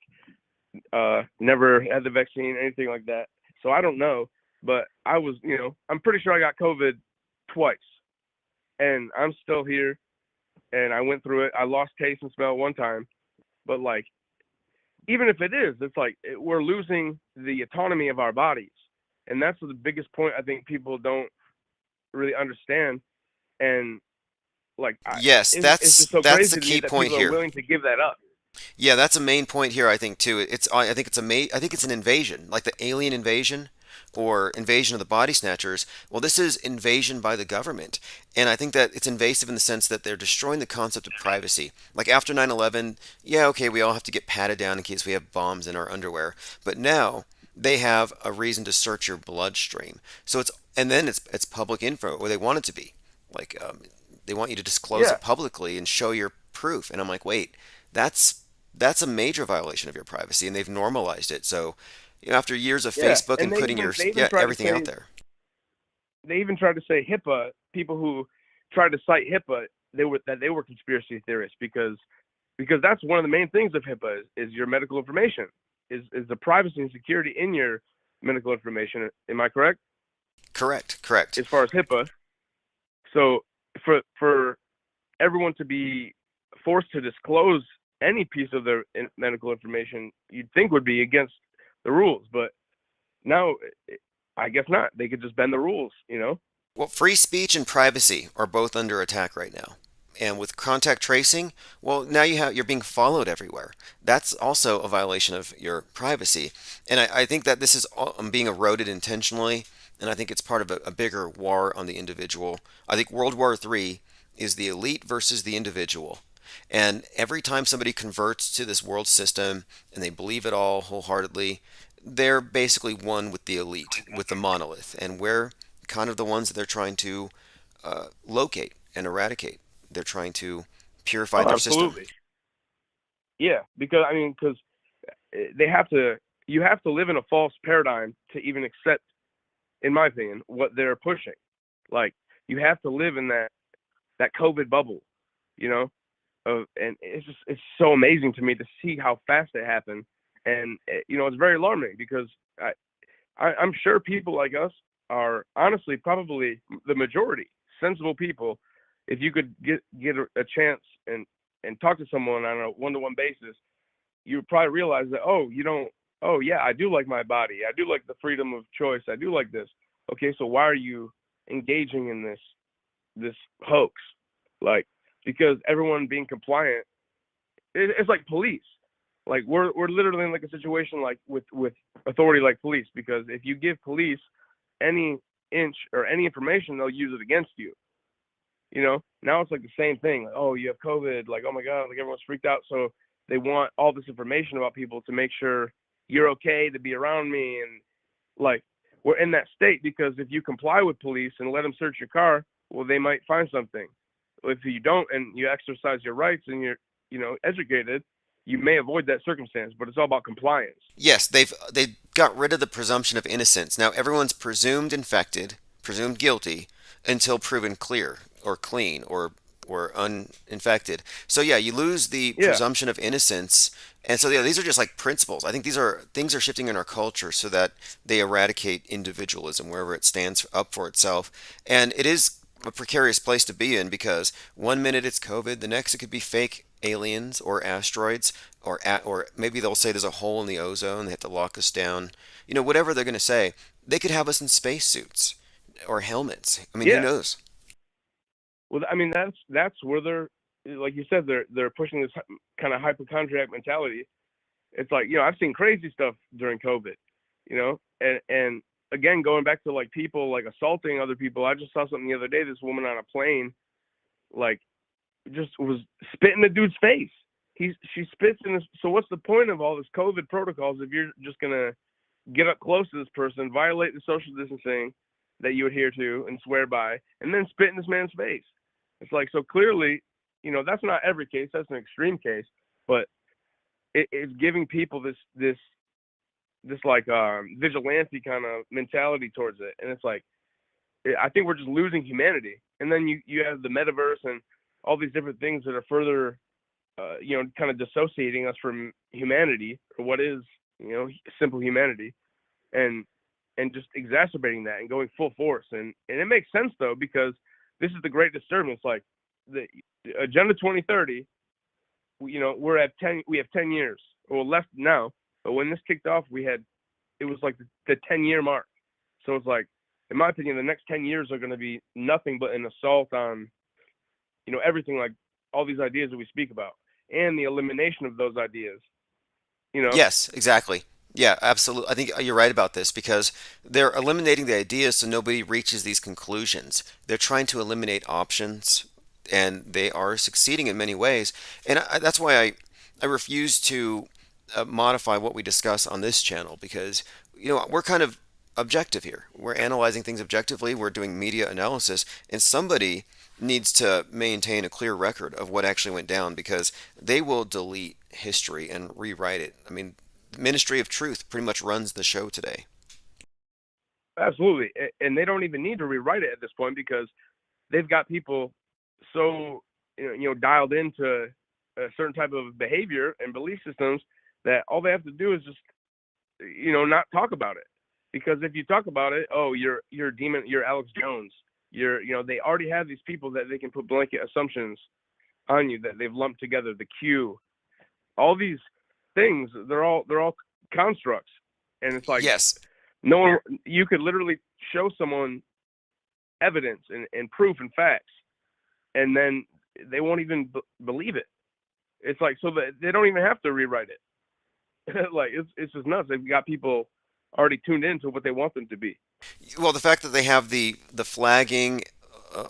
never had the vaccine, anything like that. So I don't know, but I'm pretty sure I got COVID twice, and I'm still here, and I went through it. I lost taste and smell one time, but like, even if it is, it's like we're losing the autonomy of our bodies, and that's the biggest point I think people don't really understand. And like, Yes, it's just so that's the crazy to me key that point people are here. willing to give that up. Yeah, that's a main point here. I think too. I think I think it's an invasion, like the alien invasion or invasion of the body snatchers. Well, this is invasion by the government, and I think that it's invasive in the sense that they're destroying the concept of privacy. Like after 9/11, yeah, okay, we all have to get patted down in case we have bombs in our underwear, but now they have a reason to search your bloodstream. So it's public info, or they want it to be. Like they want you to disclose Yeah, it publicly and show your proof. And I'm like, wait, that's a major violation of your privacy, and they've normalized it. So, after years of yeah. Facebook And and putting they even tried to everything out say there. HIPAA. People who tried to cite HIPAA, they were conspiracy theorists because that's one of the main things of HIPAA is your medical information, is the privacy and security in your medical information. Am I correct? Correct, correct. As far as HIPAA, so for everyone to be forced to disclose any piece of their medical information, you'd think would be against the rules, but now I guess not. They could just bend the rules. Well, free speech and privacy are both under attack right now. And with contact tracing, well, now you're being followed everywhere. That's also a violation of your privacy. And I think that this is being eroded intentionally, and I think it's part of a bigger war on the individual. I think World War III is the elite versus the individual. And every time somebody converts to this world system and they believe it all wholeheartedly, they're basically one with the elite, with the monolith. And we're kind of the ones that they're trying to locate and eradicate. They're trying to purify Oh, their system. absolutely. Yeah, because they have to. You have to live in a false paradigm to even accept, in my opinion, what they're pushing. Like, you have to live in that COVID bubble, you know. And it's so amazing to me to see how fast it happened, and it's very alarming because I'm sure people like us are honestly probably the majority sensible people. If you could get a chance and talk to someone on a one-to-one basis, you would probably realize that, oh yeah, I do like my body, I do like the freedom of choice, I do like this. Okay, so why are you engaging in this hoax? Like, because everyone being compliant, it's like police. Like, we're literally in like a situation like with authority like police, because if you give police any inch or any information, they'll use it against you. Now it's like the same thing. Like, oh, you have COVID. Like, oh my God, like everyone's freaked out. So they want all this information about people to make sure you're okay to be around me. And like, we're in that state because if you comply with police and let them search your car, well, they might find something. If you don't and you exercise your rights and you're, educated, you may avoid that circumstance. But it's all about compliance. Yes, they got rid of the presumption of innocence. Now everyone's presumed infected, presumed guilty until proven clear or clean or uninfected. So yeah, you lose the Yeah. presumption of innocence. And so yeah, these are just like principles. I think these are things are shifting in our culture so that they eradicate individualism wherever it stands up for itself. And it is a precarious place to be in because one minute it's COVID, the next it could be fake aliens or asteroids, or maybe they'll say there's a hole in the ozone, they have to lock us down. Whatever they're going to say, they could have us in spacesuits or helmets. I mean, who Yeah. knows? Well, I mean, that's where they're, like you said, they're pushing this kind of hypochondriac mentality. It's like, I've seen crazy stuff during COVID, and again, going back to like people like assaulting other people. I just saw something the other day. This woman on a plane, like, just was spitting the dude's face. She spits in this. So what's the point of all this COVID protocols if you're just gonna get up close to this person, violate the social distancing that you adhere to and swear by, and then spit in this man's face? It's like, so clearly, that's not every case. That's an extreme case, but it's giving people this like vigilante kind of mentality towards it, and it's like, I think we're just losing humanity. And then you have the metaverse and all these different things that are further, kind of dissociating us from humanity, or what is, simple humanity, and just exacerbating that and going full force. And it makes sense though, because this is the great disturbance. Like the Agenda 2030, we have 10 years, well, left now, but when this kicked off, it was like the 10-year mark. So it's like, in my opinion, the next 10 years are going to be nothing but an assault on, everything, like all these ideas that we speak about, and the elimination of those ideas. Yes, exactly. Yeah, absolutely. I think you're right about this because they're eliminating the ideas so nobody reaches these conclusions. They're trying to eliminate options, and they are succeeding in many ways. And that's why I refuse to modify what we discuss on this channel because, we're kind of objective here. We're analyzing things objectively, we're doing media analysis, and somebody needs to maintain a clear record of what actually went down because they will delete history and rewrite it. I mean, the Ministry of Truth pretty much runs the show today. Absolutely. And they don't even need to rewrite it at this point because they've got people so, dialed into a certain type of behavior and belief systems that all they have to do is just, not talk about it. Because if you talk about it, oh, you're a demon, you're Alex Jones. They already have these people that they can put blanket assumptions on you that they've lumped together, the Q, all these things, they're all constructs. And it's like, Yes. no one, you could literally show someone evidence and proof and facts, and then they won't even believe it. It's like, so that they don't even have to rewrite it. Like, it's just nuts. They've got people already tuned into what they want them to be. Well, the fact that they have the flagging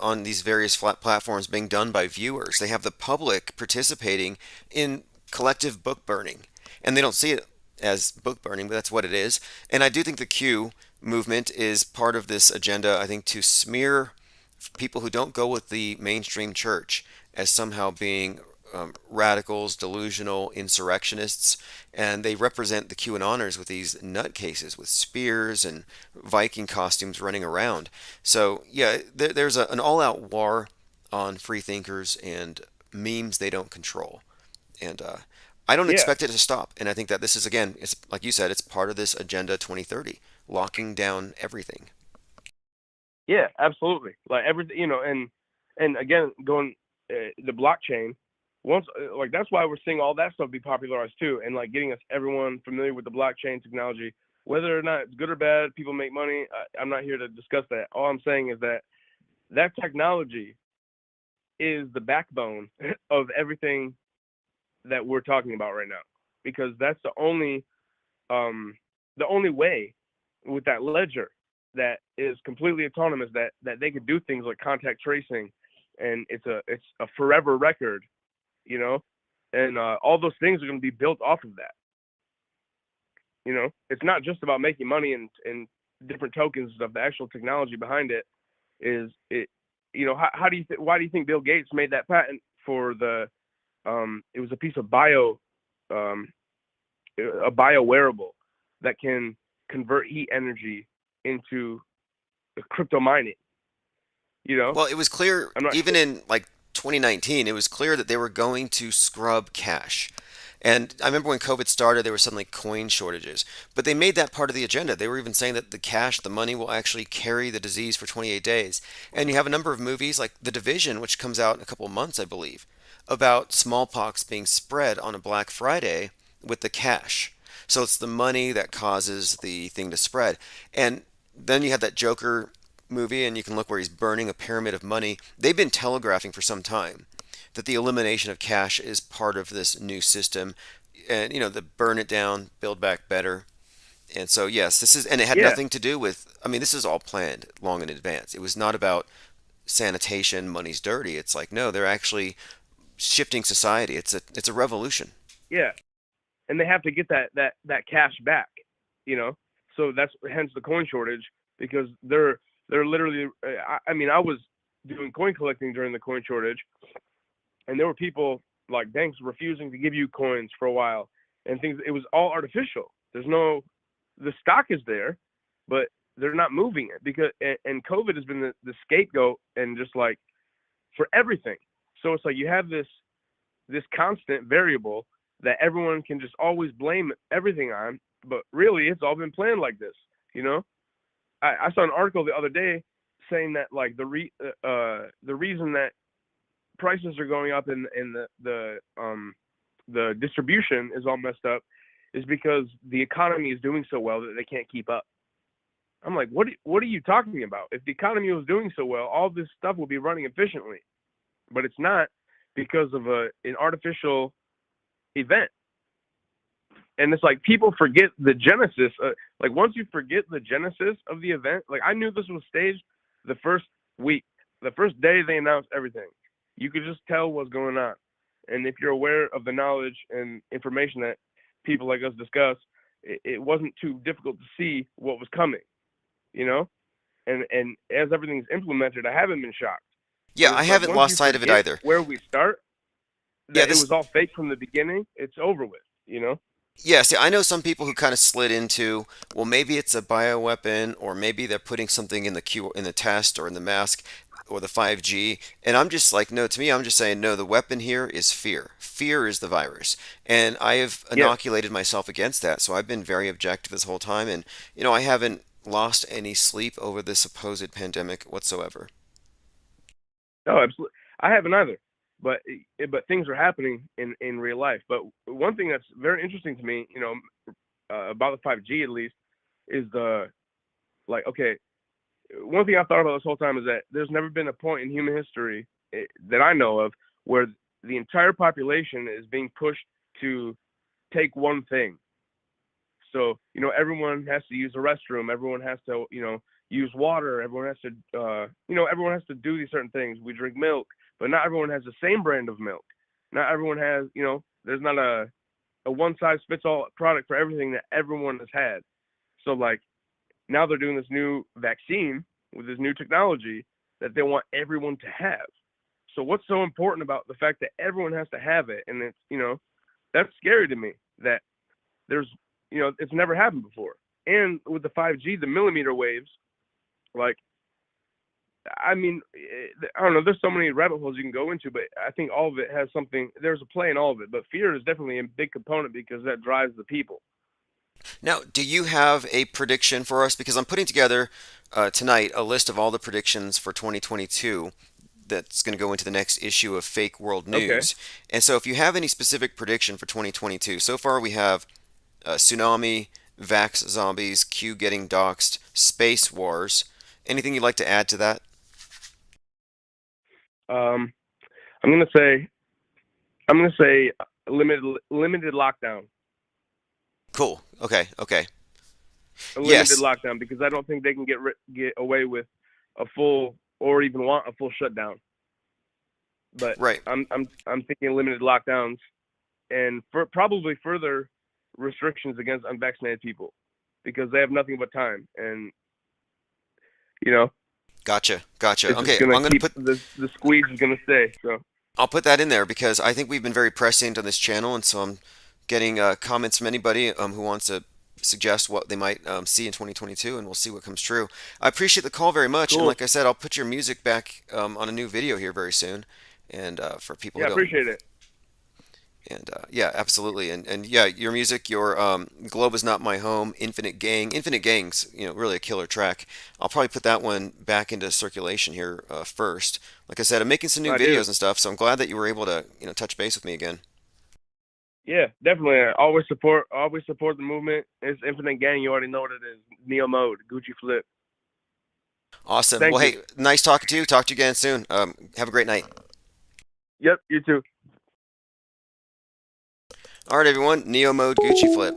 on these various flat platforms being done by viewers, they have the public participating in collective book burning, and they don't see it as book burning, but that's what it is. And I do think the Q movement is part of this agenda, I think, to smear people who don't go with the mainstream church as somehow being radicals, delusional, insurrectionists, and they represent the QAnoners with these nutcases with spears and Viking costumes running around. So yeah, there's an all-out war on free thinkers and memes they don't control, and I don't Yeah. expect it to stop. And I think that this is, again, it's like you said, it's part of this Agenda 2030, locking down everything. Yeah, absolutely. Like everything, and again, going the blockchain. Once, like, that's why we're seeing all that stuff be popularized too, and like getting everyone familiar with the blockchain technology, whether or not it's good or bad. People make money. I'm not here to discuss that. All I'm saying is that technology is the backbone of everything that we're talking about right now, because that's the only way with that ledger that is completely autonomous, that they could do things like contact tracing, and it's a forever record, and all those things are going to be built off of that. It's not just about making money and different tokens and stuff. The actual technology behind it is it. How do you why do you think Bill Gates made that patent for the it was a piece of a bio wearable that can convert heat energy into crypto mining. Well, it was clear, I'm not even sure. in like 2019, it was clear that they were going to scrub cash. And I remember when COVID started, there were suddenly coin shortages. But they made that part of the agenda. They were even saying that the cash, the money, will actually carry the disease for 28 days. And you have a number of movies like The Division, which comes out in a couple of months, I believe, about smallpox being spread on a Black Friday with the cash. So it's the money that causes the thing to spread. And then you have that Joker movie, and you can look where he's burning a pyramid of money. They've been telegraphing for some time that the elimination of cash is part of this new system, and the burn it down, build back better. And so yes, this is, and it had Yeah, nothing to do with. I mean, this is all planned long in advance. It was not about sanitation, money's dirty. It's like no, they're actually shifting society. It's a revolution. yeah, and they have to get that cash back, you know. So that's hence the coin shortage because they're literally. I mean, I was doing coin collecting during the coin shortage, and there were people like banks refusing to give you coins for a while, and things. It was all artificial. The stock is there, but they're not moving it because and COVID has been the scapegoat and just like for everything. So it's like you have this constant variable that everyone can just always blame everything on, but really it's all been planned like this, you know. I saw an article the other day saying that like the reason that prices are going up and the distribution is all messed up is because the economy is doing so well that they can't keep up. I'm like, what are you talking about? If the economy was doing so well, all this stuff will be running efficiently, but it's not because of an artificial event. And it's like people forget the genesis. Like once you forget the genesis of the event, like I knew this was staged the first week, the first day they announced everything. You could just tell what's going on. And if you're aware of the knowledge and information that people like us discuss, it wasn't too difficult to see what was coming, you know? And as everything's implemented, I haven't been shocked. Yeah, But I it's like haven't once lost you sight of it forget either. where we start, Yeah, that it this. was all fake from the beginning, it's over with, you know? Yeah, see, I know some people who kind of slid into, well, maybe it's a bioweapon, or maybe they're putting something in the in the test or in the mask or the 5G, and I'm just like, no, to me, I'm just saying, no, the weapon here is fear. Fear is the virus, and I have Yes. inoculated myself against that. So I've been very objective this whole time, and I haven't lost any sleep over this supposed pandemic whatsoever. No, absolutely. I haven't either. But things are happening in real life. But one thing that's very interesting to me, you know, about the 5G at least, is okay, one thing I've thought about this whole time is that there's never been a point in human history that I know of where the entire population is being pushed to take one thing. So, you know, everyone has to use a restroom. Everyone has to, you know, use water. Everyone has to, everyone has to do these certain things. We drink milk, but not everyone has the same brand of milk. Not everyone has, you know, there's not a one size fits all product for everything that everyone has had. So like now they're doing this new vaccine with this new technology that they want everyone to have. So what's so important about the fact that everyone has to have it? And it's, you know, that's scary to me that there's, you know, it's never happened before. And with the 5G, the millimeter waves, like, I mean, I don't know, there's so many rabbit holes you can go into, but I think all of it has something, there's a play in all of it. But fear is definitely a big component because that drives the people. Now, do you have a prediction for us? Because I'm putting together tonight a list of all the predictions for 2022 that's going to go into the next issue of Fake World Okay. News. And so, if you have any specific prediction for 2022, so far we have tsunami, vax zombies, Q getting doxxed, space wars. Anything you'd like to add to that? Um, I'm gonna say limited lockdown. Cool. Okay. Okay. A limited Yes. lockdown because I don't think they can get away with a full or even want a full shutdown. But Right. I'm thinking limited lockdowns and for probably further restrictions against unvaccinated people because they have nothing but time and you know Gotcha. Gotcha. it's just Okay. gonna I'm gonna keep put the squeeze is gonna stay. So I'll put that in there because I think we've been very prescient on this channel, and so I'm getting comments from anybody who wants to suggest what they might see in 2022, and we'll see what comes true. I appreciate the call very much, and cool. like I said, I'll put your music back on a new video here very soon, and for people Yeah, who don't. appreciate it. And yeah, absolutely. And yeah, your music, your Globe is Not My Home, Infinite Gang's, really a killer track. I'll probably put that one back into circulation here first. Like I said, I'm making some new I do. videos and stuff, so I'm glad that you were able to, touch base with me again. Yeah, definitely. I always support the movement. It's Infinite Gang. You already know what it is. Neo Mode, Gucci Flip. Awesome. Thank Well, you. hey, nice talking to you. Talk to you again soon. Have a great night. Yep, you too. All right, everyone. Neo Mode Gucci Flip.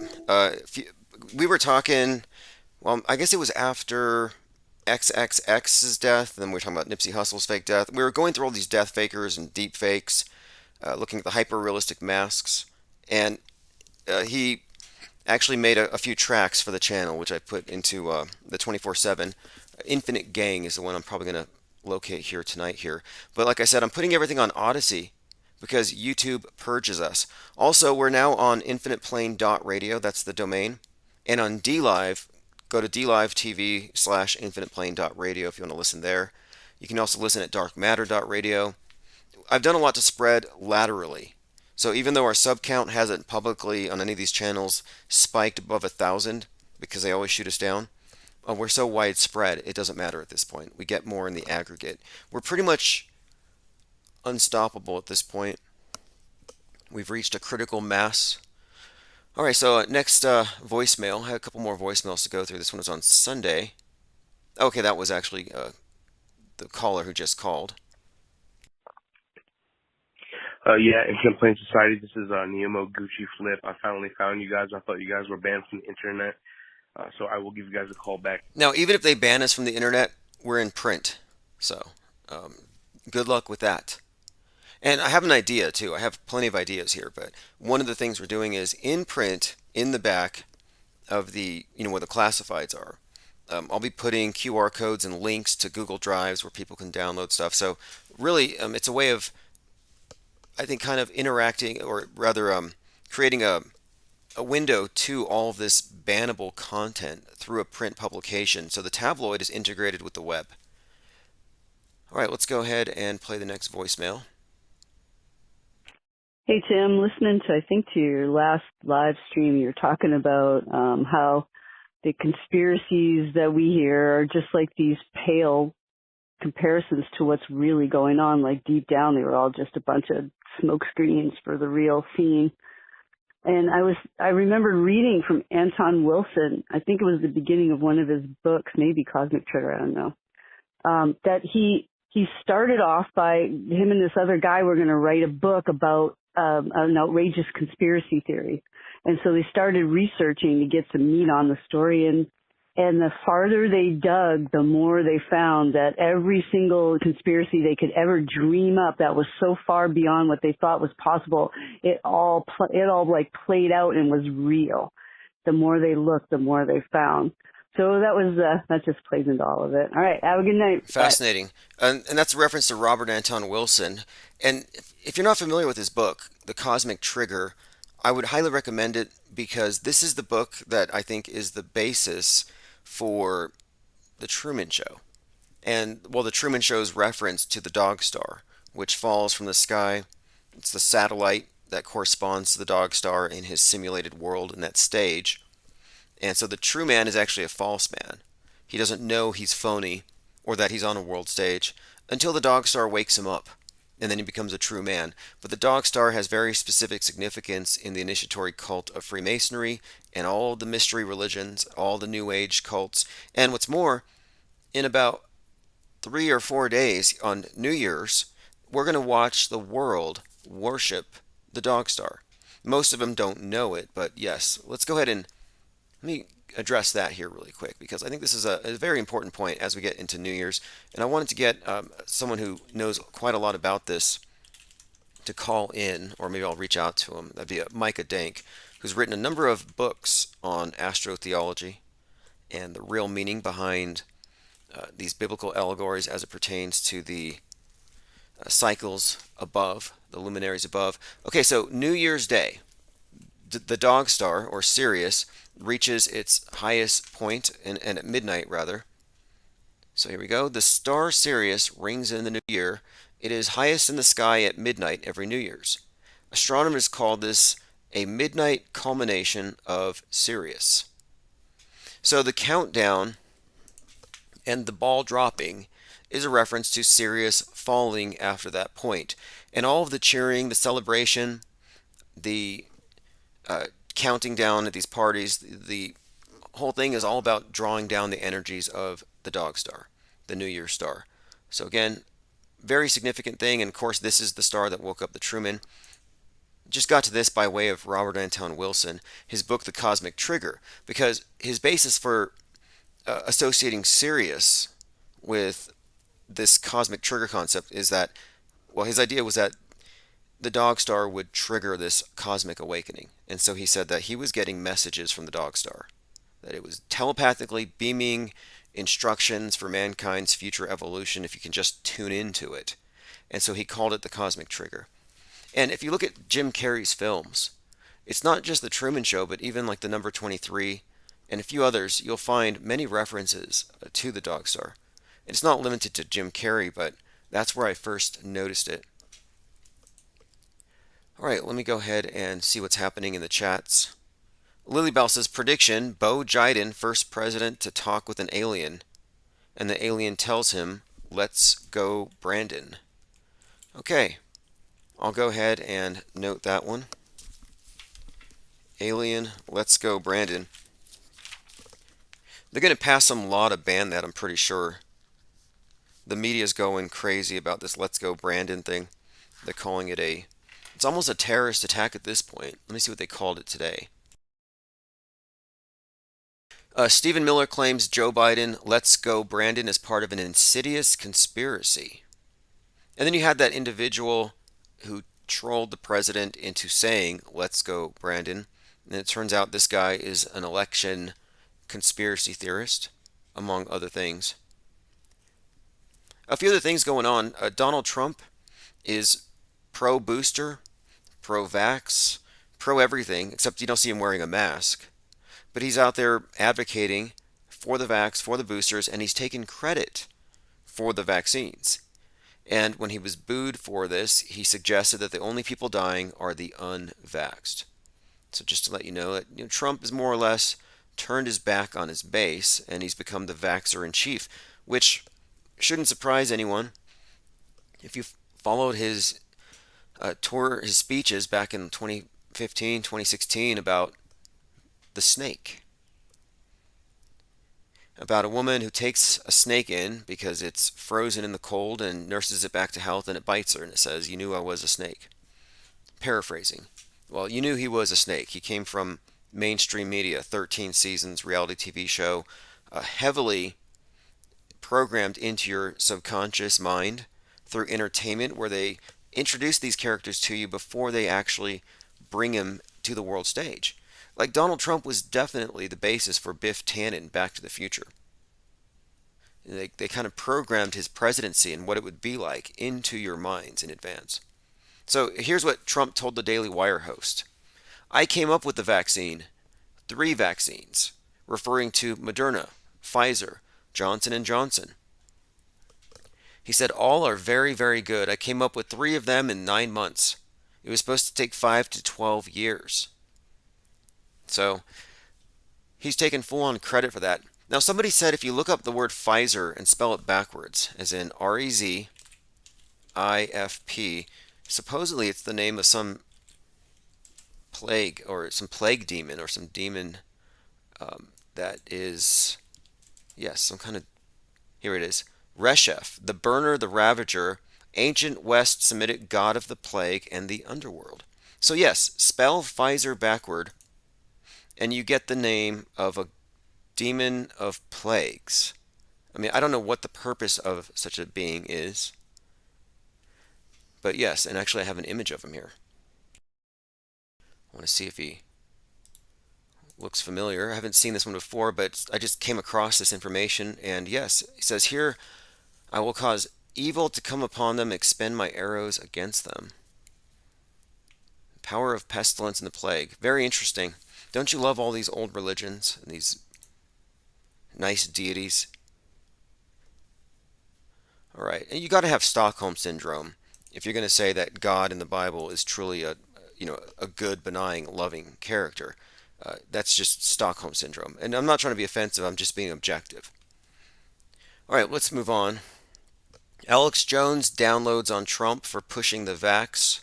We were talking. Well, I guess it was after XXX's death. Then we were talking about Nipsey Hussle's fake death. We were going through all these death fakers and deep fakes, looking at the hyper realistic masks, and he actually made a few tracks for the channel, which I put into the 24/7. Infinite Gang is the one I'm probably going to locate here tonight here. But like I said, I'm putting everything on Odyssey because YouTube purges us. Also, we're now on infiniteplane.radio. That's the domain. And on DLive, go to dlive.tv/infiniteplane.radio if you want to listen there. You can also listen at darkmatter.radio. I've done a lot to spread laterally. So even though our sub count hasn't publicly on any of these channels spiked above 1,000 because they always shoot us down, we're so widespread it doesn't matter at this point. We get more in the aggregate. We're pretty much unstoppable at this point. We've reached a critical mass. All right, so next voicemail. I have a couple more voicemails to go through. This one was on Sunday. Okay, that was actually the caller who just called. Yeah, Infinite Plane Society. This is Nemo Gucci Flip. I finally found you guys. I thought you guys were banned from the internet. So I will give you guys a call back. Now, even if they ban us from the internet, we're in print. So good luck with that. And I have an idea too. I have plenty of ideas here, but one of the things we're doing is in print, in the back of the, where the classifieds are. I'll be putting QR codes and links to Google Drives where people can download stuff. So really, it's a way of, I think, kind of interacting, or rather creating a window to all of this bannable content through a print publication. So the tabloid is integrated with the web. All right, let's go ahead and play the next voicemail. Hey, Tim, listening to, I think, to your last live stream, you're talking about how the conspiracies that we hear are just like these pale comparisons to what's really going on. Like deep down, they were all just a bunch of smoke screens for the real scene. And I remember reading from Anton Wilson, I think it was the beginning of one of his books, maybe Cosmic Trigger, I don't know, that he started off by, him and this other guy were going to write a book about an outrageous conspiracy theory. And so they started researching to get some meat on the story. And the farther they dug, the more they found that every single conspiracy they could ever dream up that was so far beyond what they thought was possible, it all like played out and was real. The more they looked, the more they found. So that just plays into all of it. All right, have a good night. Fascinating. And that's a reference to Robert Anton Wilson. And if you're not familiar with his book, The Cosmic Trigger, I would highly recommend it because this is the book that I think is the basis for The Truman Show. And, well, The Truman Show's reference to the Dog Star, which falls from the sky. It's the satellite that corresponds to the Dog Star in his simulated world in that stage. And so the true man is actually a false man. He doesn't know he's phony or that he's on a world stage until the Dog Star wakes him up, and then he becomes a true man. But the Dog Star has very specific significance in the initiatory cult of Freemasonry and all the mystery religions, all the New Age cults. And what's more, in about 3 or 4 days on New Year's, we're going to watch the world worship the Dog Star. Most of them don't know it, but yes, let's go ahead and let me address that here really quick because I think this is a very important point as we get into New Year's. And I wanted to get someone who knows quite a lot about this to call in, or maybe I'll reach out to him. That'd be Micah Dank, who's written a number of books on astrotheology and the real meaning behind these biblical allegories as it pertains to the cycles above, the luminaries above. Okay, so New Year's Day, the Dog Star, or Sirius, reaches its highest point, and at midnight, rather. So here we go. The star Sirius rings in the new year. It is highest in the sky at midnight every New Year's. Astronomers call this a midnight culmination of Sirius. So the countdown and the ball dropping is a reference to Sirius falling after that point. And all of the cheering, the celebration, the counting down at these parties, the whole thing is all about drawing down the energies of the dog star, the New Year star. So again, very significant thing, and of course this is the star that woke up the Truman. Just got to this by way of Robert Anton Wilson, his book The Cosmic Trigger, because his basis for associating Sirius with this cosmic trigger concept is that, well, his idea was that the dog star would trigger this cosmic awakening. And so he said that he was getting messages from the dog star, that it was telepathically beaming instructions for mankind's future evolution if you can just tune into it. And so he called it the cosmic trigger. And if you look at Jim Carrey's films, it's not just the Truman Show, but even like the Number 23 and a few others, you'll find many references to the dog star. It's not limited to Jim Carrey, but that's where I first noticed it. All right, let me go ahead and see what's happening in the chats. Lilybell says, prediction, Bo Jiden, first president to talk with an alien. And the alien tells him, let's go Brandon. Okay, I'll go ahead and note that one. Alien, let's go Brandon. They're going to pass some law to ban that, I'm pretty sure. The media's going crazy about this let's go Brandon thing. They're calling it it's almost a terrorist attack at this point. Let me see what they called it today. Stephen Miller claims Joe Biden, let's go Brandon, is part of an insidious conspiracy. And then you had that individual who trolled the president into saying, let's go Brandon. And it turns out this guy is an election conspiracy theorist, among other things. A few other things going on. Donald Trump is pro-booster, pro-vax, pro-everything, except you don't see him wearing a mask. But he's out there advocating for the vax, for the boosters, and he's taking credit for the vaccines. And when he was booed for this, he suggested that the only people dying are the unvaxxed. So just to let you know that Trump is more or less turned his back on his base, and he's become the vaxxer in chief, which shouldn't surprise anyone. If you followed his his speeches back in 2015, 2016 about the snake, about a woman who takes a snake in because it's frozen in the cold and nurses it back to health, and it bites her and it says, "You knew I was a snake." Paraphrasing. Well, you knew he was a snake. He came from mainstream media, 13 seasons, reality TV show, heavily programmed into your subconscious mind through entertainment, where they introduce these characters to you before they actually bring them to the world stage. Like Donald Trump was definitely the basis for Biff Tannen, Back to the Future. They kind of programmed his presidency and what it would be like into your minds in advance. So here's what Trump told the Daily Wire host. I came up with the vaccine, 3 vaccines, referring to Moderna, Pfizer, Johnson & Johnson. He said, all are very, very good. I came up with 3 of them in 9 months. It was supposed to take 5 to 12 years. So he's taken full-on credit for that. Now, somebody said if you look up the word Pfizer and spell it backwards, as in REZIFP, supposedly it's the name of some plague or some plague demon or some demon that is, yes, some kind of, here it is, Reshef, the burner, the ravager, ancient West Semitic god of the plague and the underworld. So yes, spell Pfizer backward, and you get the name of a demon of plagues. I mean, I don't know what the purpose of such a being is. But yes, and actually I have an image of him here. I want to see if he looks familiar. I haven't seen this one before, but I just came across this information. And yes, he says here, I will cause evil to come upon them, expend my arrows against them. Power of pestilence and the plague. Very interesting. Don't you love all these old religions and these nice deities? All right, and you got to have Stockholm Syndrome if you're going to say that God in the Bible is truly a a good, benign, loving character. That's just Stockholm syndrome. And I'm not trying to be offensive. I'm just being objective. All right, let's move on. Alex Jones downloads on Trump for pushing the vax.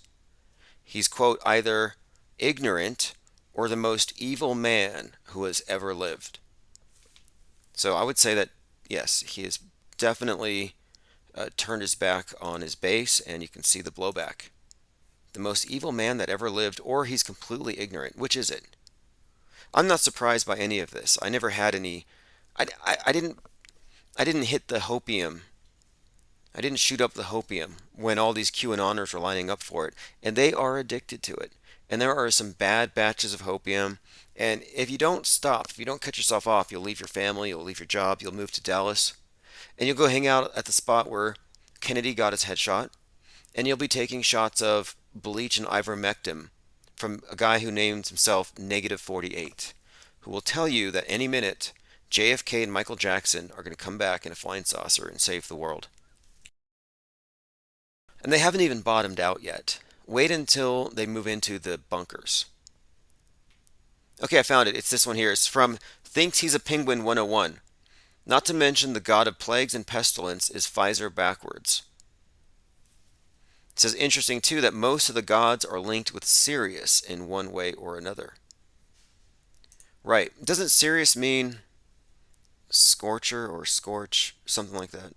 He's, quote, either ignorant or the most evil man who has ever lived. So I would say that, yes, he has definitely turned his back on his base, and you can see the blowback. The most evil man that ever lived, or he's completely ignorant. Which is it? I'm not surprised by any of this. I never had any. I didn't hit the hopium. I didn't shoot up the hopium when all these QAnoners were lining up for it, and they are addicted to it. And there are some bad batches of hopium, and if you don't stop, if you don't cut yourself off, you'll leave your family, you'll leave your job, you'll move to Dallas, and you'll go hang out at the spot where Kennedy got his headshot, and you'll be taking shots of bleach and ivermectin from a guy who named himself Negative 48, who will tell you that any minute JFK and Michael Jackson are going to come back in a flying saucer and save the world. And they haven't even bottomed out yet. Wait until they move into the bunkers. Okay, I found it. It's this one here. It's from Thinks He's a Penguin 101. Not to mention the god of plagues and pestilence is Pfizer backwards. It says interesting too that most of the gods are linked with Sirius in one way or another. Right. Doesn't Sirius mean scorcher or scorch? Something like that.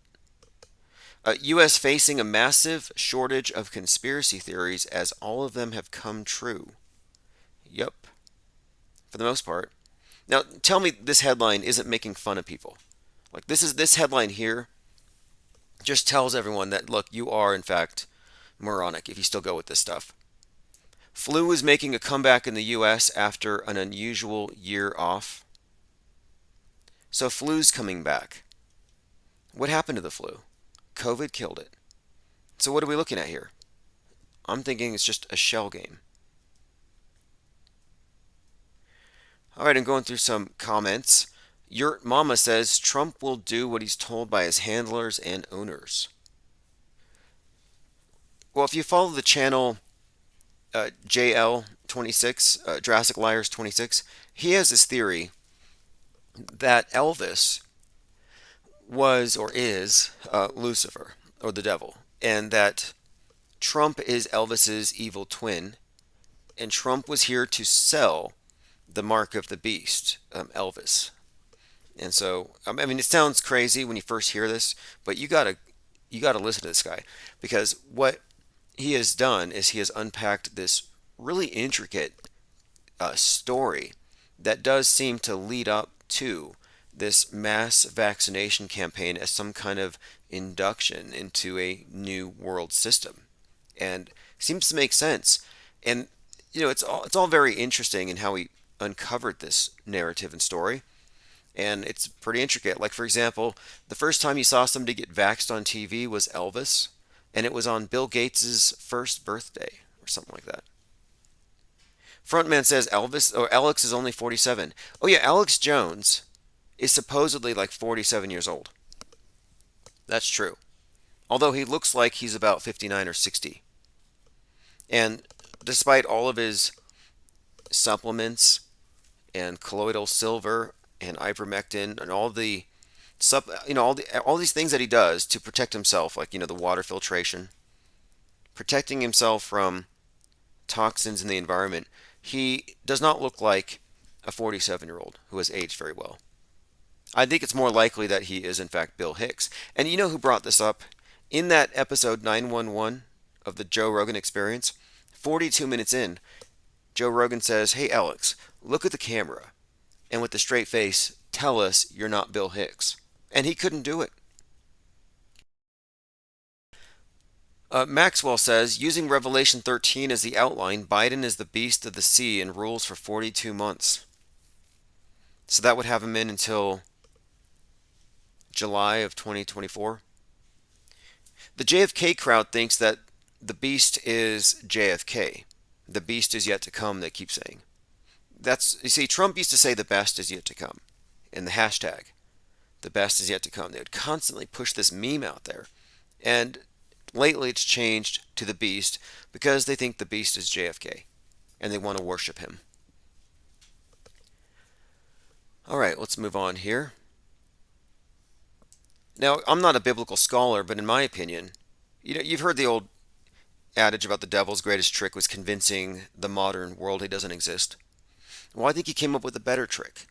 U.S. facing a massive shortage of conspiracy theories as all of them have come true. Yep. For the most part. Now, tell me this headline isn't making fun of people. Like this headline here just tells everyone that, look, you are in fact moronic if you still go with this stuff. Flu is making a comeback in the U.S. after an unusual year off. So flu's coming back. What happened to the flu? COVID killed it. So what are we looking at here? I'm thinking it's just a shell game. All right, I'm going through some comments. Your mama says Trump will do what he's told by his handlers and owners. Well, if you follow the channel JL26, Jurassic Liars 26, he has this theory that Elvis was or is Lucifer or the devil, and that Trump is Elvis's evil twin, and Trump was here to sell the mark of the beast, Elvis. And so, I mean, it sounds crazy when you first hear this, but you gotta listen to this guy, because what he has done is he has unpacked this really intricate story that does seem to lead up to this mass vaccination campaign as some kind of induction into a new world system, and seems to make sense. And it's all very interesting in how he uncovered this narrative and story, and it's pretty intricate. Like, for example, the first time you saw somebody get vaxxed on TV was Elvis, and it was on Bill Gates's first birthday or something like that. Frontman says Alex is only 47. Oh yeah, Alex Jones is supposedly like 47 years old. That's true. Although he looks like he's about 59 or 60. And despite all of his supplements and colloidal silver and ivermectin and all the all these things that he does to protect himself, like the water filtration, protecting himself from toxins in the environment, he does not look like a 47-year-old who has aged very well. I think it's more likely that he is in fact Bill Hicks. And you know who brought this up? In that episode 911 of the Joe Rogan Experience, 42 minutes in, Joe Rogan says, "Hey Alex, look at the camera, and with a straight face, tell us you're not Bill Hicks." And he couldn't do it. Maxwell says, using Revelation 13 as the outline, Biden is the beast of the sea and rules for 42 months. So that would have him in until July of 2024. The JFK crowd thinks that the beast is JFK. The beast is yet to come, they keep saying. You see, Trump used to say the best is yet to come. In the hashtag, the best is yet to come. They would constantly push this meme out there. And lately it's changed to the beast because they think the beast is JFK. and they want to worship him. All right, let's move on here. Now, I'm not a biblical scholar, but in my opinion, you've heard the old adage about the devil's greatest trick was convincing the modern world he doesn't exist. Well, I think he came up with a better trick.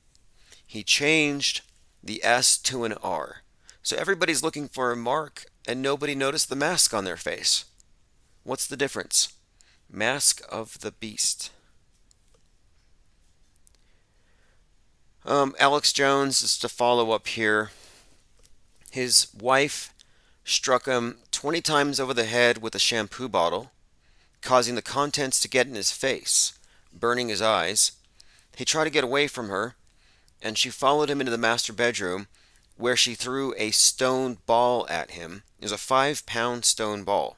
He changed the S to an R. So everybody's looking for a mark, and nobody noticed the mask on their face. What's the difference? Mask of the Beast. Alex Jones, just to follow up here. His wife struck him 20 times over the head with a shampoo bottle, causing the contents to get in his face, burning his eyes. He tried to get away from her, and she followed him into the master bedroom, where she threw a stone ball at him. It was a 5-pound stone ball.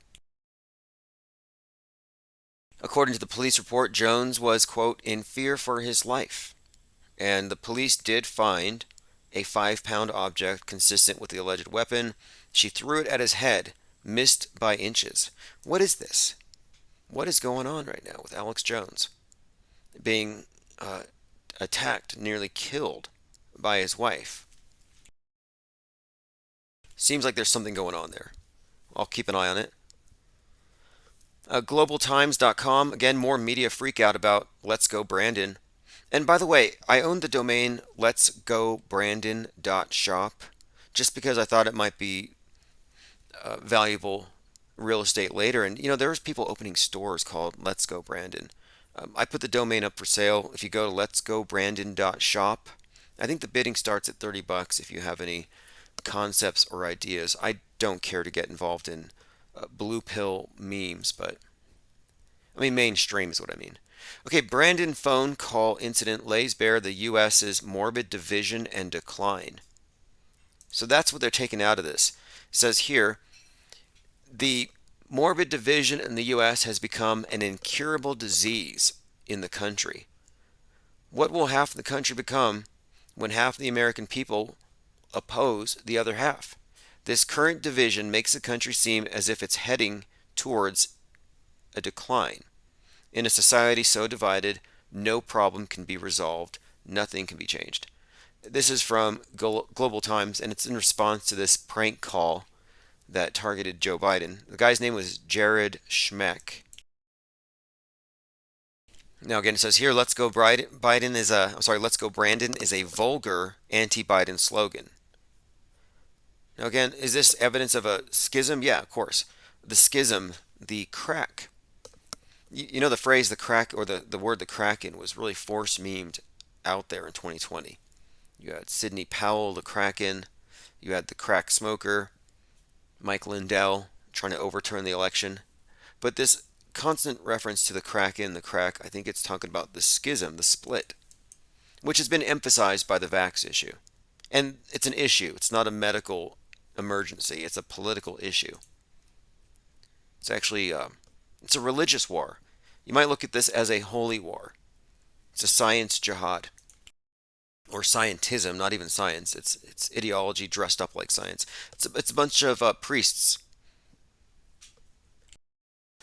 According to the police report, Jones was, quote, in fear for his life. And the police did find a 5-pound object consistent with the alleged weapon. She threw it at his head, missed by inches. What is this? What is going on right now with Alex Jones? Being attacked, nearly killed by his wife. Seems like there's something going on there. I'll keep an eye on it. GlobalTimes.com, again, more media freak out about Let's Go Brandon. And by the way, I own the domain letsgobrandon.shop just because I thought it might be valuable real estate later. And, there's people opening stores called Let's Go Brandon. I put the domain up for sale. If you go to letsgobrandon.shop, I think the bidding starts at $30 if you have any concepts or ideas. I don't care to get involved in blue pill memes, but mainstream is what I mean. Okay, Brandon phone call incident lays bare the U.S.'s morbid division and decline. So that's what they're taking out of this. It says here, the morbid division in the U.S. has become an incurable disease in the country. What will half the country become when half the American people oppose the other half? This current division makes the country seem as if it's heading towards a decline. In a society so divided, no problem can be resolved, nothing can be changed. This is from Global Times, and it's in response to this prank call that targeted Joe Biden. The guy's name was Jared Schmeck. Now again, it says here, Let's Go Brandon is a vulgar anti-Biden slogan. Now again, is this evidence of a schism? Yeah, of course. The schism, the crack. You know the phrase the crack, or the word the Kraken was really force memed out there in 2020. You had Sidney Powell, the Kraken. You had the crack smoker, Mike Lindell, trying to overturn the election. But this constant reference to the Kraken, the crack, I think it's talking about the schism, the split, which has been emphasized by the vax issue. And it's an issue. It's not a medical emergency. It's a political issue. It's actually it's a religious war. You might look at this as a holy war. It's a science jihad. Or scientism, not even science. It's ideology dressed up like science. It's a bunch of priests.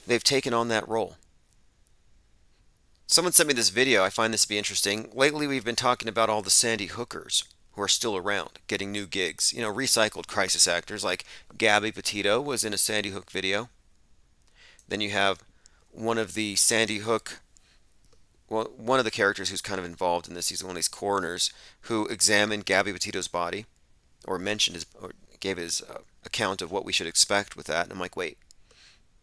They've taken on that role. Someone sent me this video. I find this to be interesting. Lately we've been talking about all the Sandy Hookers who are still around, getting new gigs. Recycled crisis actors like Gabby Petito was in a Sandy Hook video. Then you have one of the Sandy Hook, one of the characters who's kind of involved in this. He's one of these coroners who examined Gabby Petito's body, or gave his account of what we should expect with that. And I'm like, wait,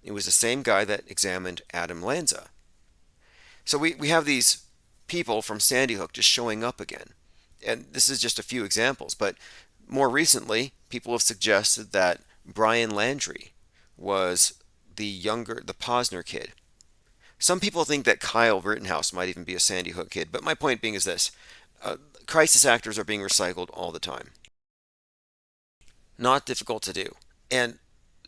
it was the same guy that examined Adam Lanza. So we have these people from Sandy Hook just showing up again. And this is just a few examples, but more recently, people have suggested that Brian Landry was the Posner kid. Some people think that Kyle Rittenhouse might even be a Sandy Hook kid, but my point being is this. Crisis actors are being recycled all the time. Not difficult to do. And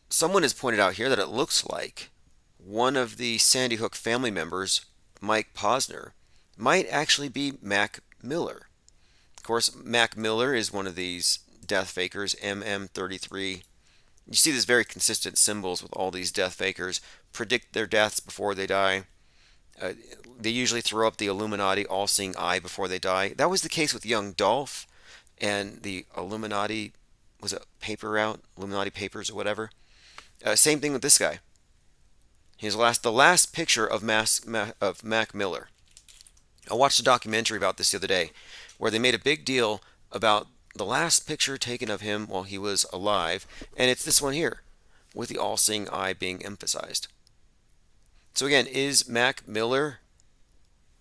someone has pointed out here that it looks like one of the Sandy Hook family members, Mike Posner, might actually be Mac Miller. Of course, Mac Miller is one of these death fakers, MM33. You see these very consistent symbols with all these death fakers, predict their deaths before they die. Uh, they usually throw up the Illuminati all-seeing eye before they die. That was the case with young Dolph and the Illuminati, was it paper route? Illuminati papers or whatever. Same thing with this guy. The last picture of Mac Miller. I watched a documentary about this the other day where they made a big deal about the last picture taken of him while he was alive, and it's this one here with the all-seeing eye being emphasized. So again, is Mac Miller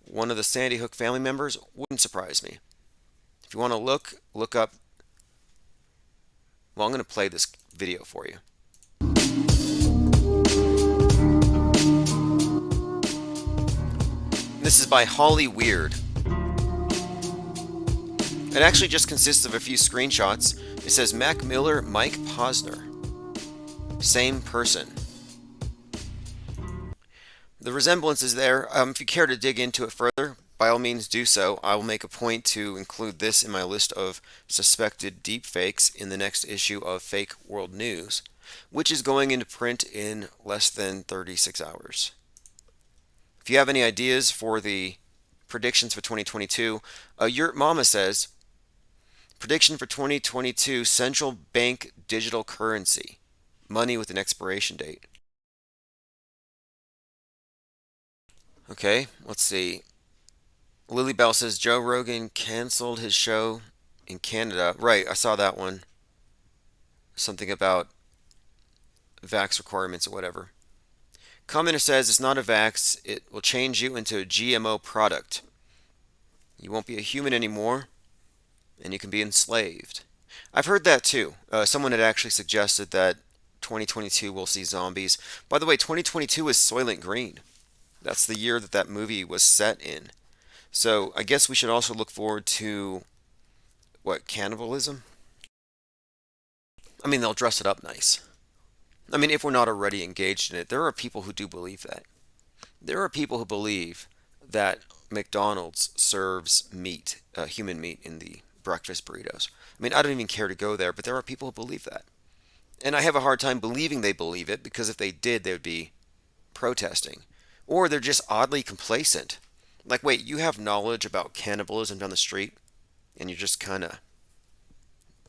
one of the Sandy Hook family members? Wouldn't surprise me. If you want to look up. Well, I'm going to play this video for you. This is by Holly Weird. It actually just consists of a few screenshots. It says Mac Miller, Mike Posner. Same person. The resemblance is there. If you care to dig into it further, by all means do so. I will make a point to include this in my list of suspected deepfakes in the next issue of Fake World News, which is going into print in less than 36 hours. If you have any ideas for the predictions for 2022, Yurt Mama says, prediction for 2022, central bank digital currency, money with an expiration date. Okay, let's see. Lily Bell says Joe Rogan canceled his show in Canada. Right, I saw that one. Something about vax requirements or whatever. Commenter says it's not a vax. It will change you into a GMO product. You won't be a human anymore, and you can be enslaved. I've heard that too. Someone had actually suggested that 2022 will see zombies. By the way, 2022 is Soylent Green. That's the year that movie was set in. So I guess we should also look forward to, what, cannibalism? I mean, they'll dress it up nice. I mean, if we're not already engaged in it, there are people who do believe that. There are people who believe that McDonald's serves meat, human meat, in the breakfast burritos. I mean, I don't even care to go there, but there are people who believe that. And I have a hard time believing they believe it, because if they did, they would be protesting. Or they're just oddly complacent. Like, wait, you have knowledge about cannibalism down the street, and you're just kind of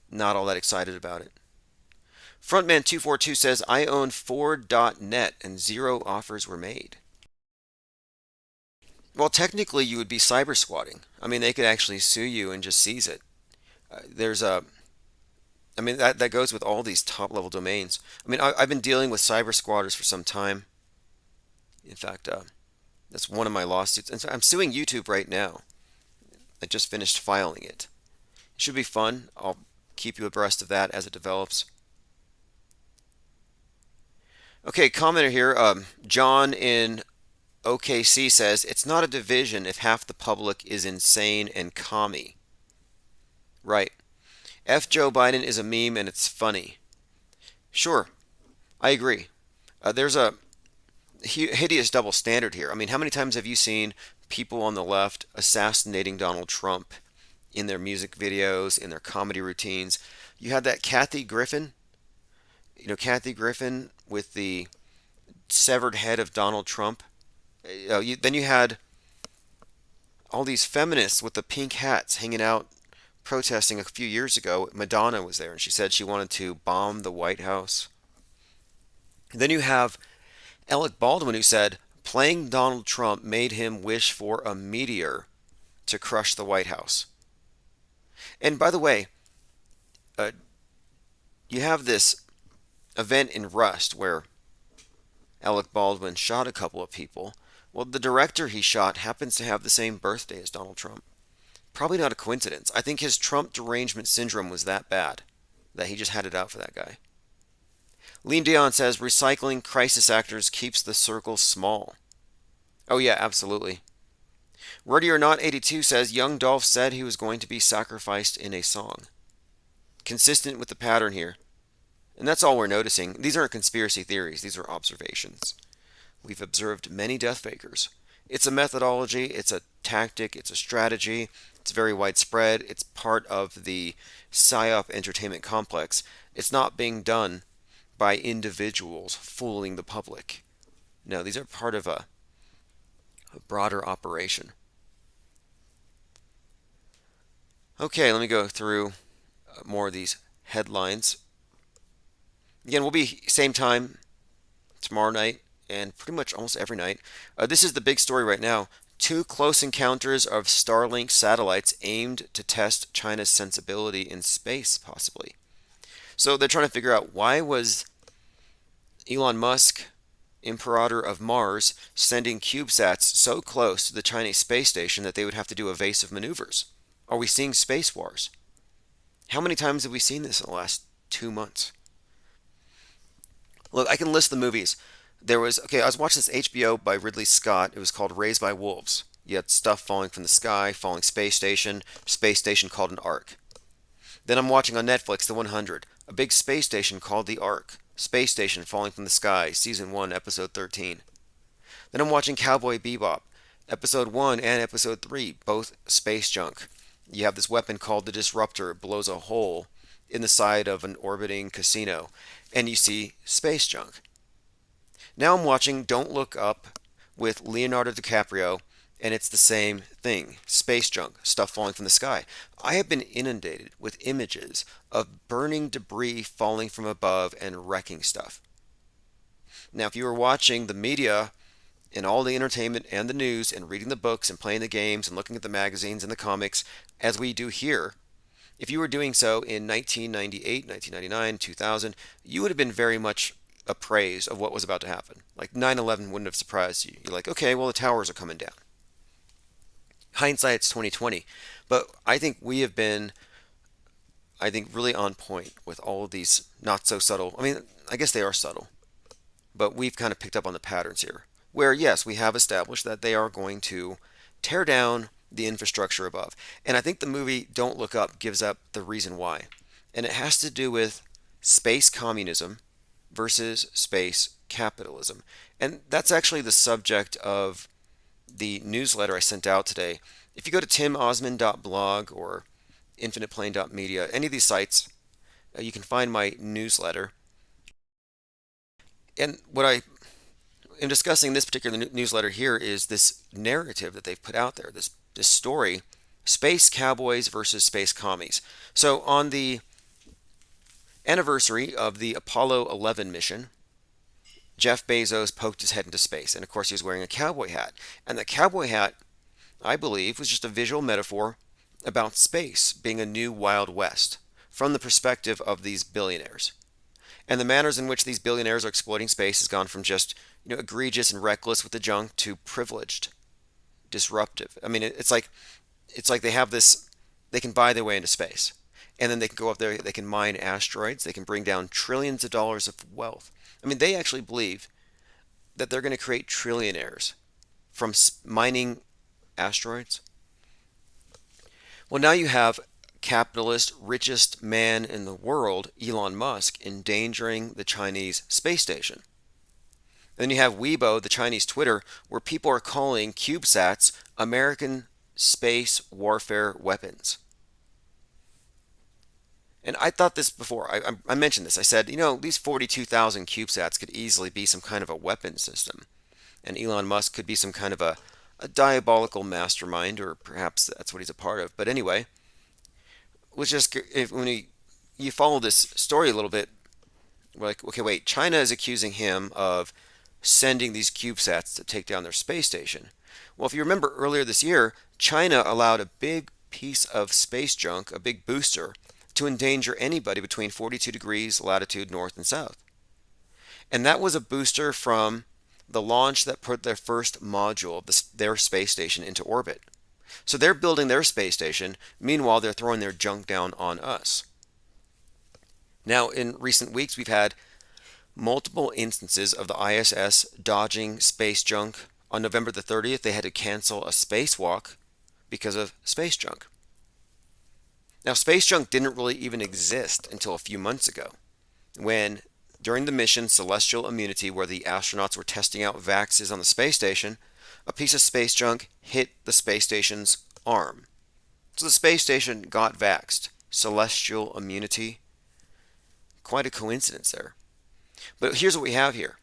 not all that excited about it. Frontman242 says, I own Ford.net and 0 offers were made. Well, technically, you would be cyber squatting. I mean, they could actually sue you and just seize it. That goes with all these top-level domains. I mean, I've been dealing with cyber squatters for some time. In fact, that's one of my lawsuits. And I'm suing YouTube right now. I just finished filing it. It should be fun. I'll keep you abreast of that as it develops. Okay, commenter here. John in OKC says, it's not a division if half the public is insane and commie. Right. F. Joe Biden is a meme and it's funny. Sure, I agree. There's a hideous double standard here. I mean, how many times have you seen people on the left assassinating Donald Trump in their music videos, in their comedy routines? You had that Kathy Griffin. You know, Kathy Griffin with the severed head of Donald Trump. Then you had all these feminists with the pink hats hanging out protesting a few years ago. Madonna was there, and she said she wanted to bomb the White House. And then you have Alec Baldwin, who said playing Donald Trump made him wish for a meteor to crush the White House. And by the way, you have this event in Rust where Alec Baldwin shot a couple of people. Well, the director he shot happens to have the same birthday as Donald Trump. Probably not a coincidence. I think his Trump derangement syndrome was that bad that he just had it out for that guy. Lean Dion says, recycling crisis actors keeps the circle small. Oh yeah, absolutely. Ready or Not 82 says, young Dolph said he was going to be sacrificed in a song. Consistent with the pattern here. And that's all we're noticing. These aren't conspiracy theories. These are observations. We've observed many death fakers. It's a methodology. It's a tactic. It's a strategy. It's very widespread. It's part of the PSYOP entertainment complex. It's not being done by individuals fooling the public. No, these are part of a a broader operation. Okay, let me go through more of these headlines. Again, we'll be same time tomorrow night and pretty much almost every night. This is the big story right now. Two close encounters of Starlink satellites aimed to test China's sensibility in space, possibly. So they're trying to figure out, why was Elon Musk, Imperator of Mars, sending CubeSats so close to the Chinese space station that they would have to do evasive maneuvers? Are we seeing space wars? How many times have we seen this in the last 2 months? Look, I can list the movies. I was watching this HBO by Ridley Scott. It was called Raised by Wolves. You had stuff falling from the sky, falling space station called an Ark. Then I'm watching on Netflix The 100, a big space station called the Ark. Space station falling from the sky, season 1, episode 13. Then I'm watching Cowboy Bebop, episode 1 and episode 3, both space junk. You have this weapon called the Disruptor. It blows a hole in the side of an orbiting casino, and you see space junk. Now I'm watching Don't Look Up with Leonardo DiCaprio, and it's the same thing. Space junk, stuff falling from the sky. I have been inundated with images of burning debris falling from above and wrecking stuff. Now, if you were watching the media and all the entertainment and the news and reading the books and playing the games and looking at the magazines and the comics, as we do here, if you were doing so in 1998, 1999, 2000, you would have been very much appraised of what was about to happen. Like 9/11 wouldn't have surprised you. You're like, okay, well, the towers are coming down. Hindsight's 2020. But I think we have been, really on point with all of these not so subtle. I mean, I guess they are subtle, but we've kind of picked up on the patterns here. Where, yes, we have established that they are going to tear down the infrastructure above. And I think the movie Don't Look Up gives up the reason why. And it has to do with space communism versus space capitalism. And that's actually the subject of the newsletter I sent out today. If you go to timosman.blog or infiniteplane.media, any of these sites, you can find my newsletter. And what I am discussing in this particular newsletter here is this narrative that they've put out there, this story, Space Cowboys versus Space Commies. So on the anniversary of the Apollo 11 mission, Jeff Bezos poked his head into space, and of course he was wearing a cowboy hat. And the cowboy hat, I believe, was just a visual metaphor about space being a new Wild West from the perspective of these billionaires. And the manners in which these billionaires are exploiting space has gone from just, egregious and reckless with the junk to privileged, disruptive. I mean, it's like they have this, they can buy their way into space. And then they can go up there, they can mine asteroids, they can bring down trillions of dollars of wealth. I mean, they actually believe that they're going to create trillionaires from mining asteroids. Well, now you have capitalist, richest man in the world, Elon Musk, endangering the Chinese space station. Then you have Weibo, the Chinese Twitter, where people are calling CubeSats American space warfare weapons. And I thought this before. I mentioned this. I said, these 42,000 CubeSats could easily be some kind of a weapon system. And Elon Musk could be some kind of a diabolical mastermind, or perhaps that's what he's a part of. But anyway, when you follow this story a little bit, we're like, okay, wait, China is accusing him of sending these CubeSats to take down their space station. Well, if you remember earlier this year, China allowed a big piece of space junk, a big booster, to endanger anybody between 42 degrees latitude north and south. And that was a booster from the launch that put their first module of their space station into orbit. So they're building their space station. Meanwhile, they're throwing their junk down on us. Now, in recent weeks, we've had multiple instances of the ISS dodging space junk. On November the 30th, they had to cancel a spacewalk because of space junk. Now, space junk didn't really even exist until a few months ago, when during the mission Celestial Immunity, where the astronauts were testing out vaxes on the space station, a piece of space junk hit the space station's arm. So the space station got vaxxed. Celestial Immunity. Quite a coincidence there. But here's what we have here.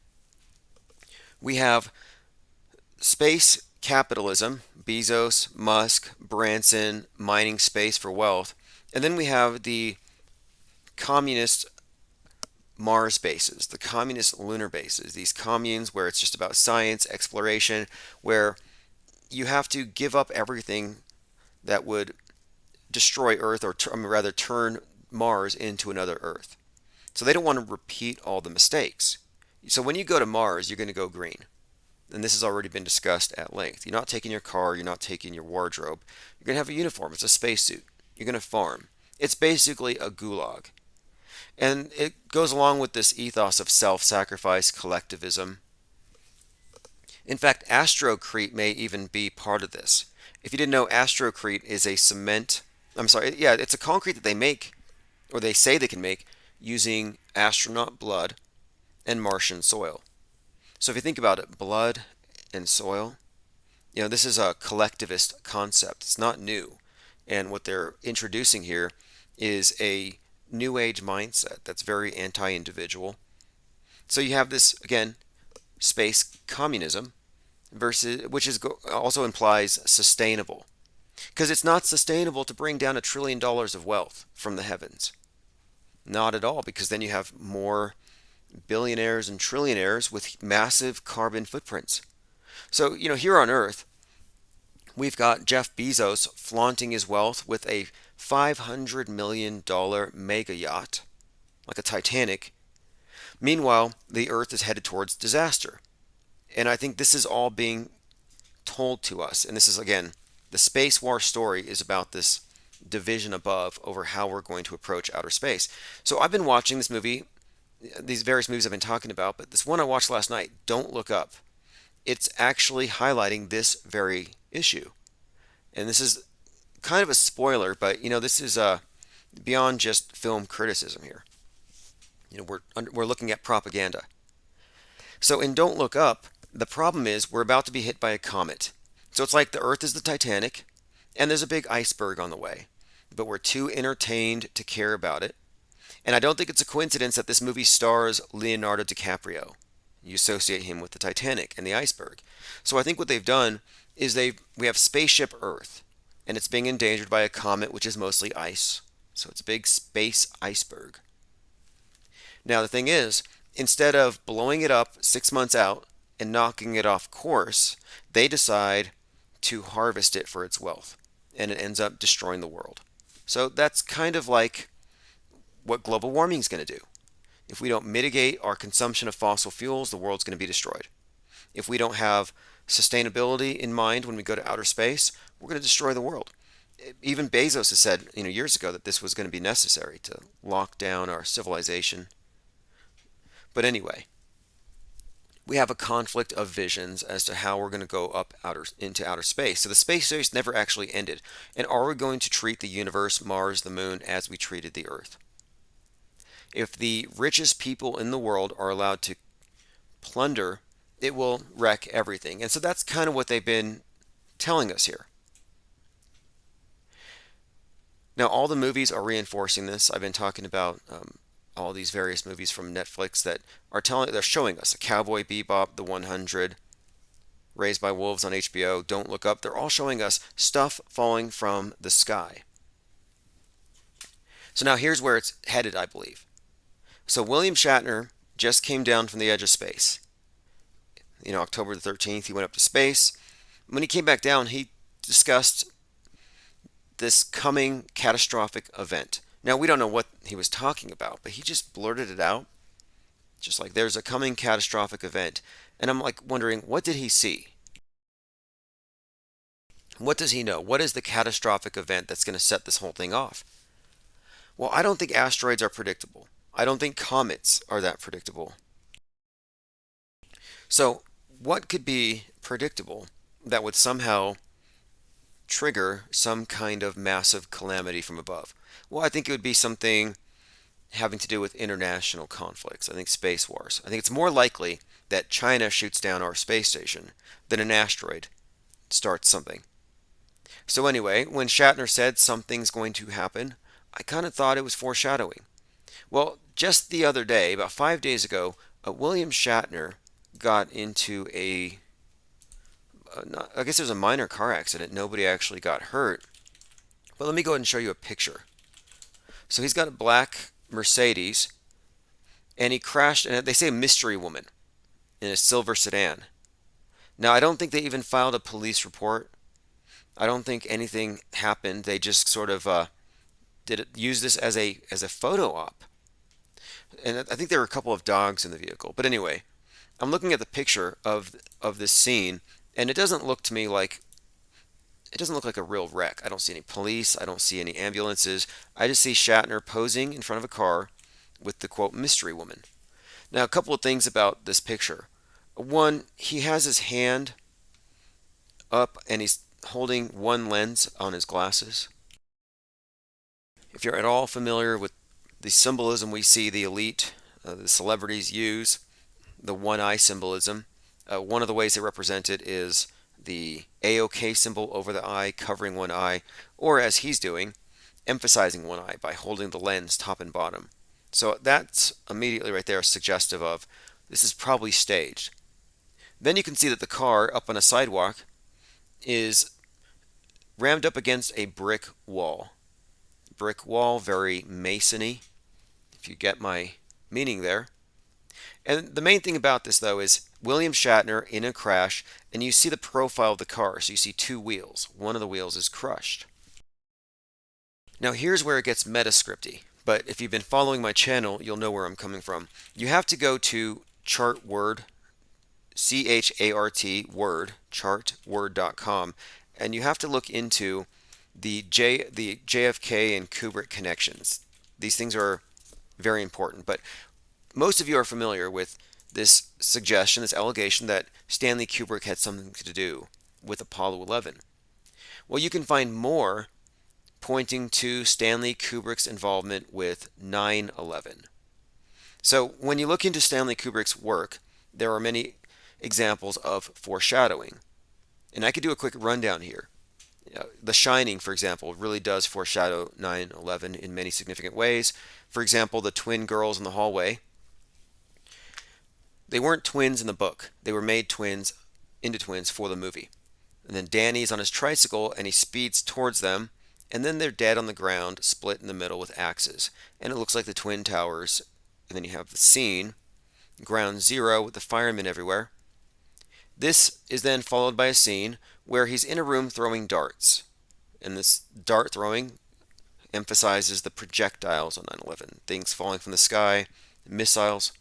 We have space capitalism, Bezos, Musk, Branson, mining space for wealth. And then we have the communist Mars bases, the communist lunar bases, these communes where it's just about science, exploration, where you have to give up everything that would destroy Earth, or rather turn Mars into another Earth. So they don't want to repeat all the mistakes. So when you go to Mars, you're going to go green. And this has already been discussed at length. You're not taking your car, you're not taking your wardrobe. You're going to have a uniform, it's a spacesuit. You're going to farm. It's basically a gulag. And it goes along with this ethos of self-sacrifice, collectivism. In fact, Astrocrete may even be part of this. If you didn't know, Astrocrete is a it's a concrete that they make, or they say they can make, using astronaut blood and Martian soil. So if you think about it, blood and soil, this is a collectivist concept. It's not new. And what they're introducing here is a new age mindset that's very anti-individual. So you have this, again, space communism, which also implies sustainable. Because it's not sustainable to bring down $1 trillion of wealth from the heavens. Not at all, because then you have more billionaires and trillionaires with massive carbon footprints. So, here on Earth, we've got Jeff Bezos flaunting his wealth with a $500 million mega yacht, like a Titanic. Meanwhile, the Earth is headed towards disaster. And I think this is all being told to us. And this is, again, the space war story is about this division above over how we're going to approach outer space. So I've been watching this movie, these various movies I've been talking about, but this one I watched last night, Don't Look Up, it's actually highlighting this very issue. And this is kind of a spoiler, but this is beyond just film criticism here. We're looking at propaganda. So in Don't Look Up, the problem is we're about to be hit by a comet. So it's like the Earth is the Titanic, and there's a big iceberg on the way. But we're too entertained to care about it. And I don't think it's a coincidence that this movie stars Leonardo DiCaprio. You associate him with the Titanic and the iceberg. So I think what they've done is we have spaceship Earth, and it's being endangered by a comet, which is mostly ice. So it's a big space iceberg. Now the thing is, instead of blowing it up 6 months out and knocking it off course, they decide to harvest it for its wealth, and it ends up destroying the world. So that's kind of like what global warming is going to do. If we don't mitigate our consumption of fossil fuels, the world's going to be destroyed. If we don't have sustainability in mind when we go to outer space, we're going to destroy the world. Even Bezos has said, years ago that this was going to be necessary to lock down our civilization. But anyway, we have a conflict of visions as to how we're going to go up into outer space. So the space race never actually ended. And are we going to treat the universe, Mars, the moon, as we treated the Earth? If the richest people in the world are allowed to plunder, it will wreck everything. And so that's kind of what they've been telling us here. Now, all the movies are reinforcing this. I've been talking about all these various movies from Netflix that they're showing us. Cowboy Bebop, The 100, Raised by Wolves on HBO, Don't Look Up. They're all showing us stuff falling from the sky. So now here's where it's headed, I believe. So William Shatner just came down from the edge of space. October the 13th, he went up to space. When he came back down, he discussed this coming catastrophic event. Now, we don't know what he was talking about, but he just blurted it out. Just like, there's a coming catastrophic event. And I'm like wondering, what did he see? What does he know? What is the catastrophic event that's going to set this whole thing off? Well, I don't think asteroids are predictable. I don't think comets are that predictable. So, what could be predictable that would somehow trigger some kind of massive calamity from above? Well, I think it would be something having to do with international conflicts. I think space wars. I think it's more likely that China shoots down our space station than an asteroid starts something. So anyway, when Shatner said something's going to happen, I kind of thought it was foreshadowing. Well, just the other day, about 5 days ago, William Shatner got into a I guess it was a minor car accident. Nobody actually got hurt. But let me go ahead and show you a picture. So he's got a black Mercedes, and he crashed, and they say mystery woman in a silver sedan. Now, I don't think they even filed a police report. I don't think anything happened. They just sort of use this as a photo op. And I think there were a couple of dogs in the vehicle. But anyway, I'm looking at the picture of this scene, and it doesn't look to me like a real wreck. I don't see any police. I don't see any ambulances. I just see Shatner posing in front of a car with the quote mystery woman. Now, a couple of things about this picture. One, he has his hand up and he's holding one lens on his glasses. If you're at all familiar with the symbolism we see the elite, the celebrities use, the one eye symbolism, one of the ways they represent it is the AOK symbol over the eye, covering one eye, or as he's doing, emphasizing one eye by holding the lens top and bottom. So that's immediately right there suggestive of this is probably staged. Then you can see that the car up on a sidewalk is rammed up against a brick wall. Brick wall, very masony, if you get my meaning there. And the main thing about this, though, is William Shatner in a crash, and you see the profile of the car. So you see two wheels. One of the wheels is crushed. Now here's where it gets metascripty, but if you've been following my channel, you'll know where I'm coming from. You have to go to Chartword, C-H-A-R-T, Word, chartword.com, and you have to look into the JFK and Kubrick connections. These things are very important, but most of you are familiar with this suggestion, this allegation that Stanley Kubrick had something to do with Apollo 11. Well, you can find more pointing to Stanley Kubrick's involvement with 9/11. So when you look into Stanley Kubrick's work, there are many examples of foreshadowing. And I could do a quick rundown here. The Shining, for example, really does foreshadow 9/11 in many significant ways. For example, the twin girls in the hallway. They weren't twins in the book. They were made twins into twins for the movie. And then Danny's on his tricycle and he speeds towards them. And then they're dead on the ground, split in the middle with axes. And it looks like the Twin Towers. And then you have the scene, ground zero with the firemen everywhere. This is then followed by a scene where he's in a room throwing darts. And this dart throwing emphasizes the projectiles on 9/11. Things falling from the sky, missiles.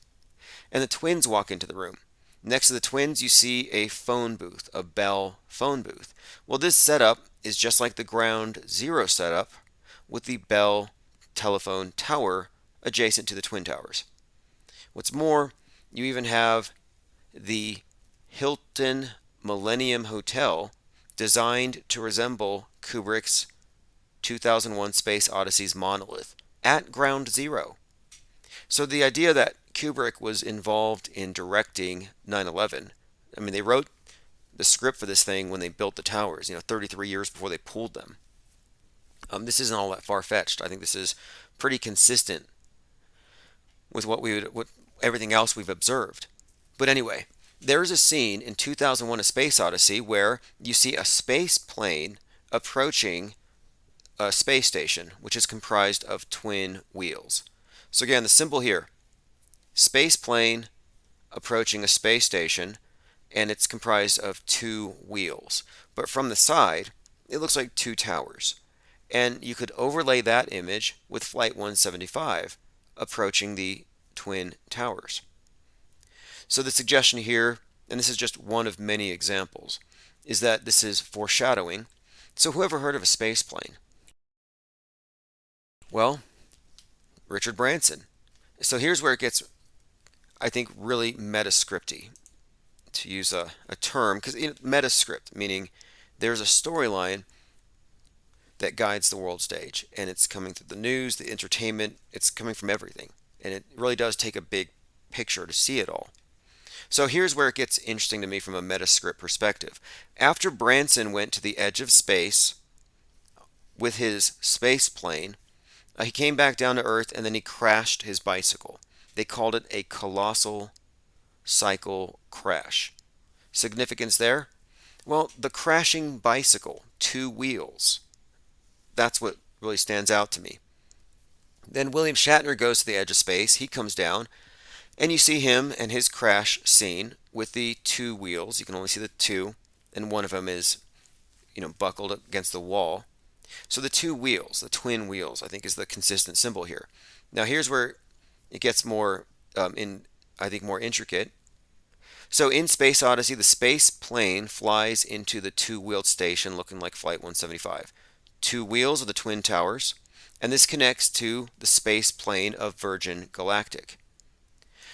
And the twins walk into the room. Next to the twins, you see a phone booth, a Bell phone booth. Well, this setup is just like the ground zero setup with the Bell telephone tower adjacent to the Twin Towers. What's more, you even have the Hilton Millennium Hotel designed to resemble Kubrick's 2001 Space Odyssey's monolith at ground zero. So the idea that Kubrick was involved in directing 9/11, I mean, they wrote the script for this thing when they built the towers, 33 years before they pulled them. This isn't all that far-fetched. I think this is pretty consistent with what everything else we've observed. But anyway, there's a scene in 2001: A Space Odyssey where you see a space plane approaching a space station, which is comprised of twin wheels. So again, the symbol here, space plane approaching a space station, and it's comprised of two wheels. But from the side, it looks like two towers. And you could overlay that image with Flight 175 approaching the Twin Towers. So the suggestion here, and this is just one of many examples, is that this is foreshadowing. So whoever heard of a space plane? Well, Richard Branson. So here's where it gets, I think, really metascripty, to use a term, because metascript, meaning there's a storyline that guides the world stage, and it's coming through the news, the entertainment, it's coming from everything, and it really does take a big picture to see it all. So here's where it gets interesting to me from a metascript perspective. After Branson went to the edge of space with his space plane, he came back down to Earth, and then he crashed his bicycle. They called it a colossal cycle crash. Significance there? Well, the crashing bicycle, two wheels. That's what really stands out to me. Then William Shatner goes to the edge of space. He comes down, and you see him and his crash scene with the two wheels. You can only see the two, and one of them is, buckled against the wall. So the two wheels, the twin wheels, I think is the consistent symbol here. Now here's where it gets more, I think, more intricate. So in Space Odyssey, the space plane flies into the two-wheeled station looking like Flight 175. Two wheels are the twin towers, and this connects to the space plane of Virgin Galactic.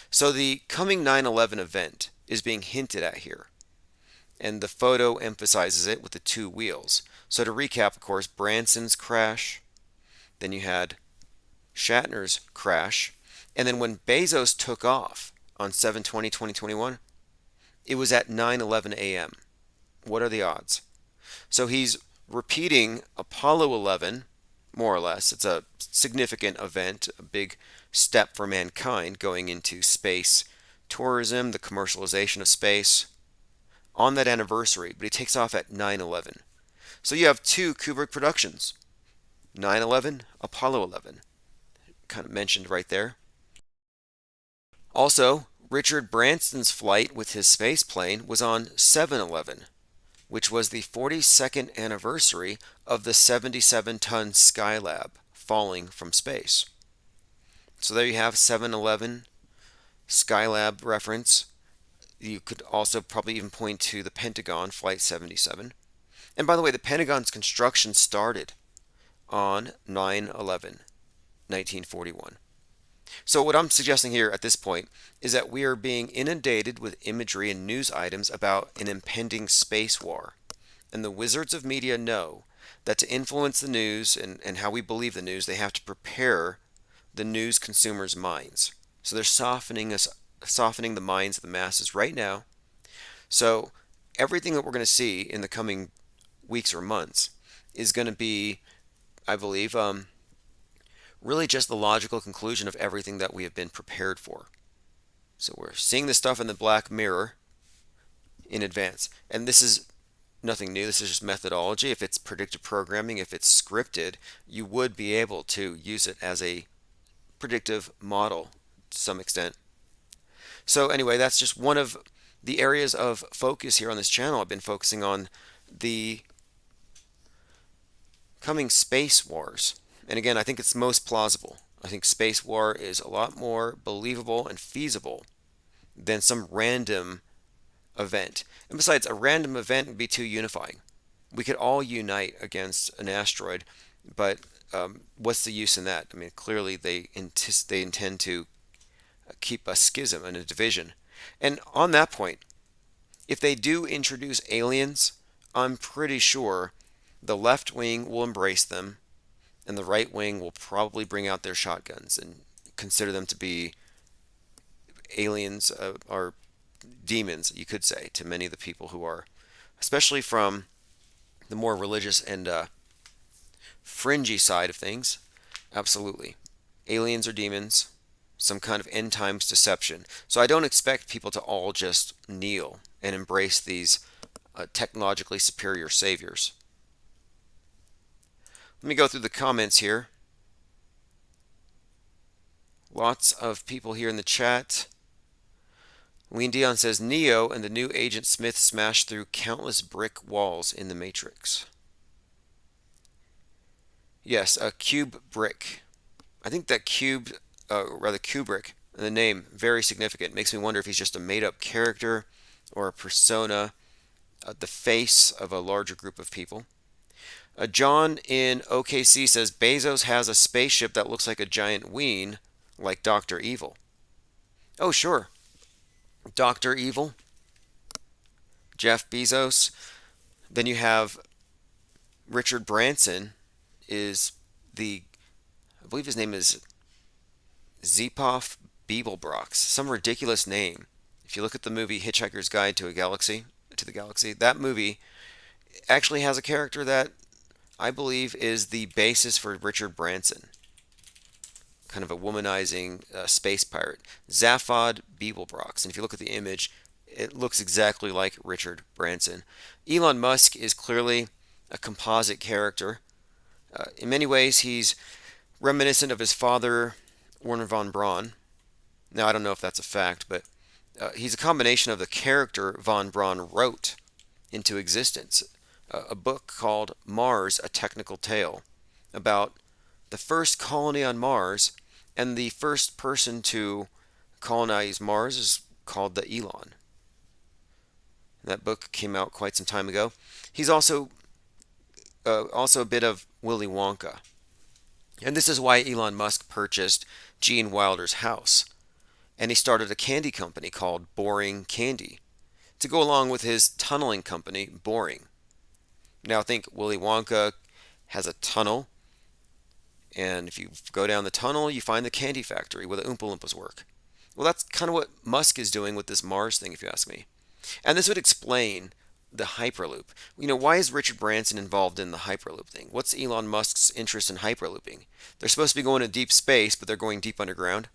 So the coming 9/11 event is being hinted at here, and the photo emphasizes it with the two wheels. So to recap, of course, Branson's crash, then you had Shatner's crash, and then when Bezos took off on 7/20/2021, it was at 9:11 a.m. What are the odds? So he's repeating Apollo 11, more or less. It's a significant event, a big step for mankind going into space tourism, the commercialization of space, on that anniversary, but he takes off at 9/11. So you have two Kubrick productions, 9/11, Apollo 11, kind of mentioned right there. Also, Richard Branson's flight with his space plane was on 7/11, which was the 42nd anniversary of the 77-ton Skylab falling from space. So there you have 7/11 Skylab reference. You could also probably even point to the Pentagon, Flight 77. And by the way, the Pentagon's construction started on 9/11, 1941. So what I'm suggesting here at this point is that we are being inundated with imagery and news items about an impending space war. And the wizards of media know that to influence the news and how we believe the news, they have to prepare the news consumers' minds. So they're softening the minds of the masses right now. So everything that we're going to see in the coming weeks or months is going to be, I believe, really just the logical conclusion of everything that we have been prepared for. So we're seeing this stuff in the black mirror in advance. And this is nothing new. This is just methodology. If it's predictive programming, if it's scripted, you would be able to use it as a predictive model to some extent. So anyway, that's just one of the areas of focus here on this channel. I've been focusing on the coming space wars. And again, I think it's most plausible. I think space war is a lot more believable and feasible than some random event. And besides, a random event would be too unifying. We could all unite against an asteroid, but what's the use in that? I mean, clearly they intend to keep a schism and a division. And on that point, if they do introduce aliens, I'm pretty sure the left wing will embrace them, and the right wing will probably bring out their shotguns and consider them to be aliens or demons, you could say, to many of the people who are, especially from the more religious and fringy side of things. Absolutely. Aliens or demons, some kind of end times deception. So I don't expect people to all just kneel and embrace these technologically superior saviors. Let me go through the comments here. Lots of people here in the chat. Lean Dion says, Neo and the new Agent Smith smashed through countless brick walls in the Matrix. Yes, a cube brick. I think that Kubrick, the name, very significant. Makes me wonder if he's just a made-up character or a persona, the face of a larger group of people. John in OKC says, Bezos has a spaceship that looks like a giant ween, like Dr. Evil. Oh, sure. Dr. Evil, Jeff Bezos. Then you have Richard Branson I believe his name is Zepoff Beeblebrox, some ridiculous name. If you look at the movie Hitchhiker's Guide to the Galaxy, that movie actually has a character that I believe is the basis for Richard Branson. Kind of a womanizing space pirate. Zaphod Beeblebrox. And if you look at the image, It looks exactly like Richard Branson. Elon Musk is clearly a composite character. In many ways, he's reminiscent of his father, Werner von Braun. Now, I don't know if that's a fact, but he's a combination of the character von Braun wrote into existence, a book called Mars, A Technical Tale, about the first colony on Mars, and the first person to colonize Mars is called the Elon. That book came out quite some time ago. He's also a bit of Willy Wonka. And this is why Elon Musk purchased Gene Wilder's house. And he started a candy company called Boring Candy to go along with his tunneling company, Boring. Now think Willy Wonka has a tunnel, and if you go down the tunnel, you find the candy factory where the Oompa Loompas work. Well, that's kind of what Musk is doing with this Mars thing, if you ask me. And this would explain the Hyperloop. Why is Richard Branson involved in the Hyperloop thing? What's Elon Musk's interest in Hyperlooping? They're supposed to be going to deep space, but they're going deep underground.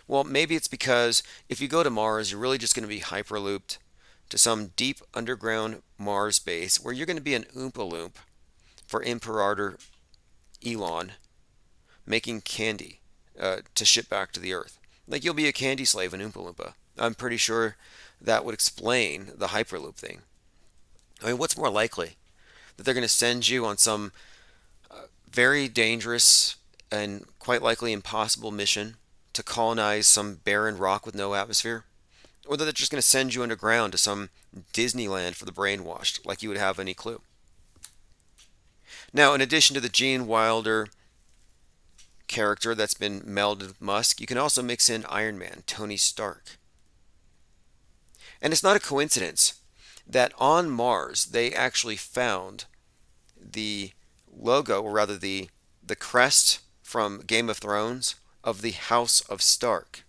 Well, maybe it's because if you go to Mars, you're really just going to be hyperlooped to some deep underground Mars base where you're going to be an Oompa Loomp for Imperator Elon making candy to ship back to the Earth. Like you'll be a candy slave in Oompa Loompa. I'm pretty sure that would explain the Hyperloop thing. I mean, what's more likely? That they're going to send you on some very dangerous and quite likely impossible mission to colonize some barren rock with no atmosphere? Or that they're just going to send you underground to some Disneyland for the brainwashed, like you would have any clue? Now, in addition to the Gene Wilder character that's been melded with Musk, you can also mix in Iron Man, Tony Stark. And it's not a coincidence that on Mars they actually found the logo, or rather the crest from Game of Thrones of the House of Stark,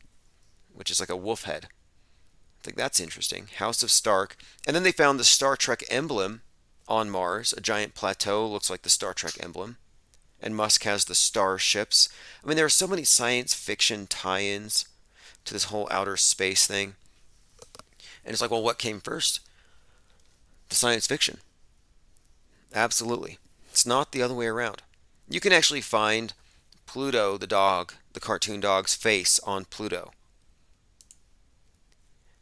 which is like a wolf head. I think that's interesting. House of Stark. And then they found the Star Trek emblem on Mars, a giant plateau, looks like the Star Trek emblem. And Musk has the starships. I mean, there are so many science fiction tie-ins to this whole outer space thing. And it's like, well, what came first? The science fiction. Absolutely. It's not the other way around. You can actually find Pluto, the dog, the cartoon dog's face on Pluto.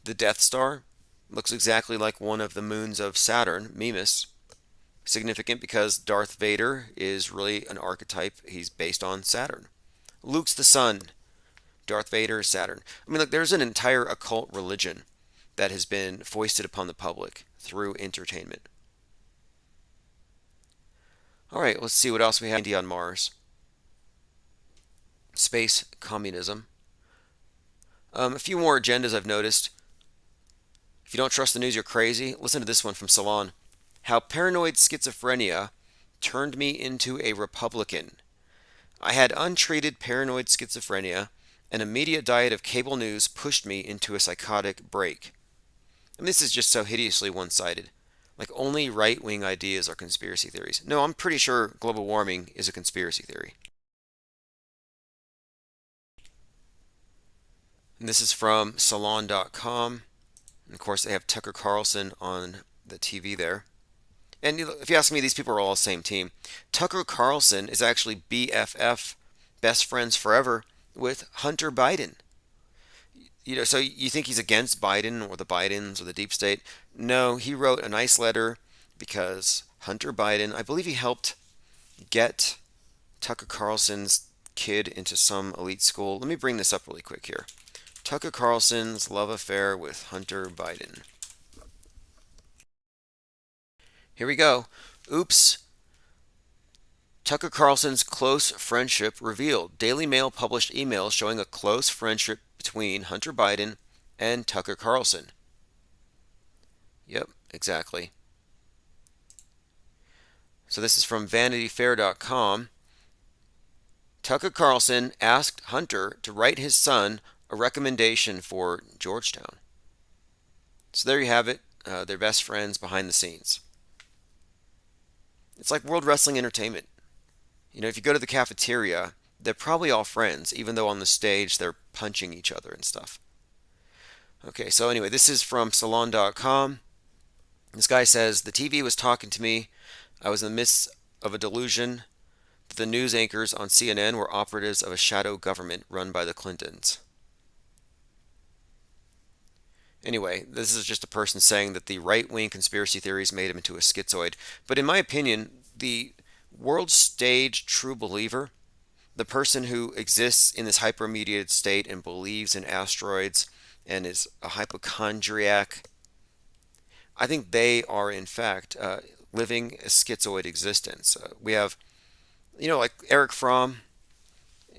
The Death Star looks exactly like one of the moons of Saturn, Mimas. Significant because Darth Vader is really an archetype. He's based on Saturn. Luke's the sun. Darth Vader is Saturn. I mean, look, there's an entire occult religion that has been foisted upon the public through entertainment. All right, let's see what else we have on Mars. Space communism. A few more agendas I've noticed. If you don't trust the news, you're crazy. Listen to this one from Salon. How paranoid schizophrenia turned me into a Republican. I had untreated paranoid schizophrenia. An immediate diet of cable news pushed me into a psychotic break. And this is just so hideously one-sided. Like only right-wing ideas are conspiracy theories. No, I'm pretty sure global warming is a conspiracy theory. And this is from Salon.com. And of course, they have Tucker Carlson on the TV there. And if you ask me, these people are all the same team. Tucker Carlson is actually BFF, best friends forever, with Hunter Biden. So you think he's against Biden or the Bidens or the deep state? No, he wrote a nice letter because Hunter Biden, I believe he helped get Tucker Carlson's kid into some elite school. Let me bring this up really quick here. Tucker Carlson's love affair with Hunter Biden. Here we go. Oops. Tucker Carlson's close friendship revealed. Daily Mail published emails showing a close friendship between Hunter Biden and Tucker Carlson. Yep, exactly. So this is from VanityFair.com. Tucker Carlson asked Hunter to write his son a recommendation for Georgetown. So there you have it. They're best friends behind the scenes. It's like World Wrestling Entertainment. If you go to the cafeteria, they're probably all friends, even though on the stage they're punching each other and stuff. Okay, so anyway, this is from Salon.com. This guy says, the TV was talking to me. I was in the midst of a delusion that the news anchors on CNN were operatives of a shadow government run by the Clintons. Anyway, this is just a person saying that the right-wing conspiracy theories made him into a schizoid. But in my opinion, the world stage true believer, the person who exists in this hyper-mediated state and believes in asteroids and is a hypochondriac, I think they are, in fact, living a schizoid existence. We have, like Eric Fromm,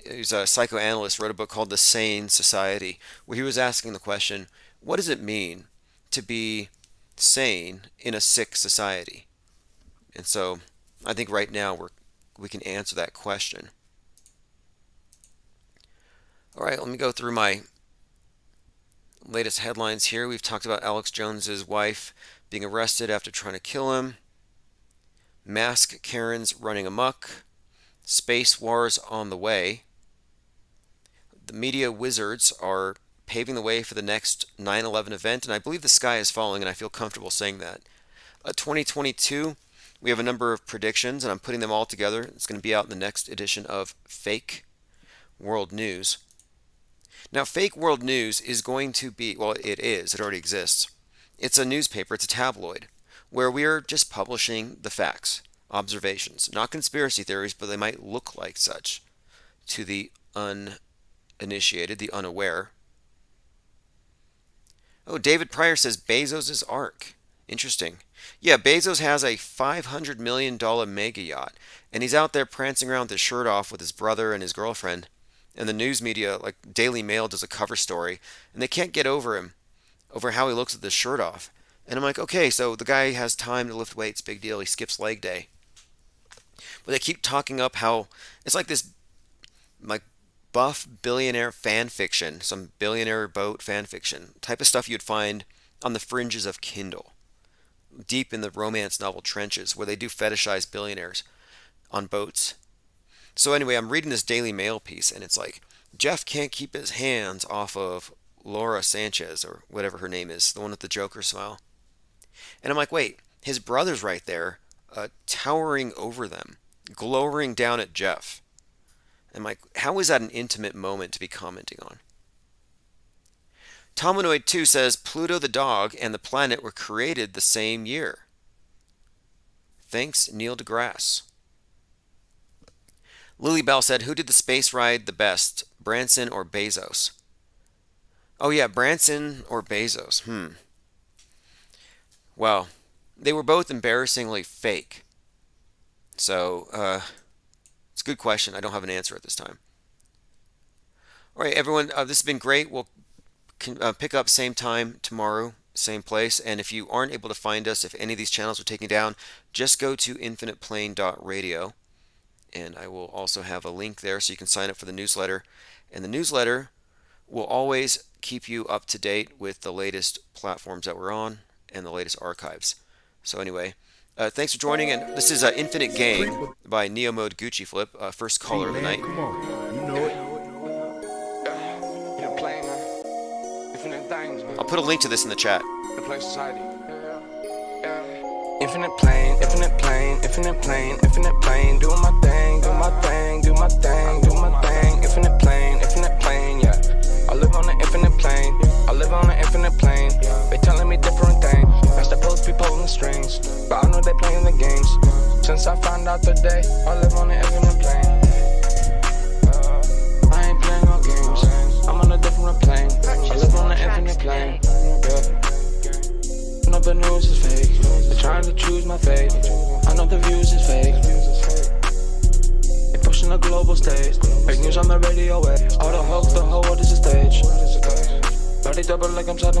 who's a psychoanalyst, wrote a book called The Sane Society, where he was asking the question, what does it mean to be sane in a sick society? And so I think right now we can answer that question. All right, let me go through my latest headlines here. We've talked about Alex Jones's wife being arrested after trying to kill him. Mask Karens running amok. Space wars on the way. The media wizards are paving the way for the next 9/11 event, and I believe the sky is falling, and I feel comfortable saying that. 2022, we have a number of predictions, and I'm putting them all together. It's going to be out in the next edition of Fake World News. Now, Fake World News is going to be, well, it already exists. It's a newspaper, it's a tabloid, where we're just publishing the facts, observations, not conspiracy theories, but they might look like such to the uninitiated, the unaware. Oh, David Pryor says Bezos' Ark. Interesting. Yeah, Bezos has a $500 million mega yacht, and he's out there prancing around with his shirt off with his brother and his girlfriend. And the news media, like Daily Mail, does a cover story, and they can't get over him, over how he looks with his shirt off. And I'm like, okay, so the guy has time to lift weights, big deal. He skips leg day. But they keep talking up how it's like this, like, buff billionaire fan fiction, some billionaire boat fan fiction, type of stuff you'd find on the fringes of Kindle, deep in the romance novel trenches where they do fetishize billionaires on boats. So anyway, I'm reading this Daily Mail piece, and it's like, Jeff can't keep his hands off of Laura Sanchez, or whatever her name is, the one with the Joker smile. And I'm like, wait, his brother's right there, towering over them, glowering down at Jeff. I'm like, how is that an intimate moment to be commenting on? Tomanoid2 says Pluto the dog and the planet were created the same year. Thanks, Neil deGrasse. Lily Bell said, who did the space ride the best, Branson or Bezos? Oh yeah, Branson or Bezos. Well, they were both embarrassingly fake. So, it's a good question. I don't have an answer at this time. All right, everyone, this has been great. We'll pick up same time tomorrow, same place. And if you aren't able to find us, if any of these channels are taken down, just go to infiniteplane.radio. And I will also have a link there so you can sign up for the newsletter. And the newsletter will always keep you up to date with the latest platforms that we're on and the latest archives. So anyway, thanks for joining. And this is Infinite Gang by Neo Mode Gucci Flip, first caller of the night. Come on. You know it. I'll put a link to this in the chat. Infinite plane, infinite plane, infinite plane, infinite plane, doing my thing, do my thing, do my thing, do my thing, infinite plane, yeah. I live on an infinite plane, I live on an infinite plane. They telling me different things, I supposed to be pulling strings, but I know they playing the games. Since I found out today, I live on an infinite plane. I ain't playing no games, I'm on a different plane. I live on an infinite plane, yeah. None of the news is fake. They're trying to choose my fate. I know the views is fake. They pushing the global stage. Fake news on the radio wave. All the hoax, the whole world is a stage. Body double like I'm trying to move.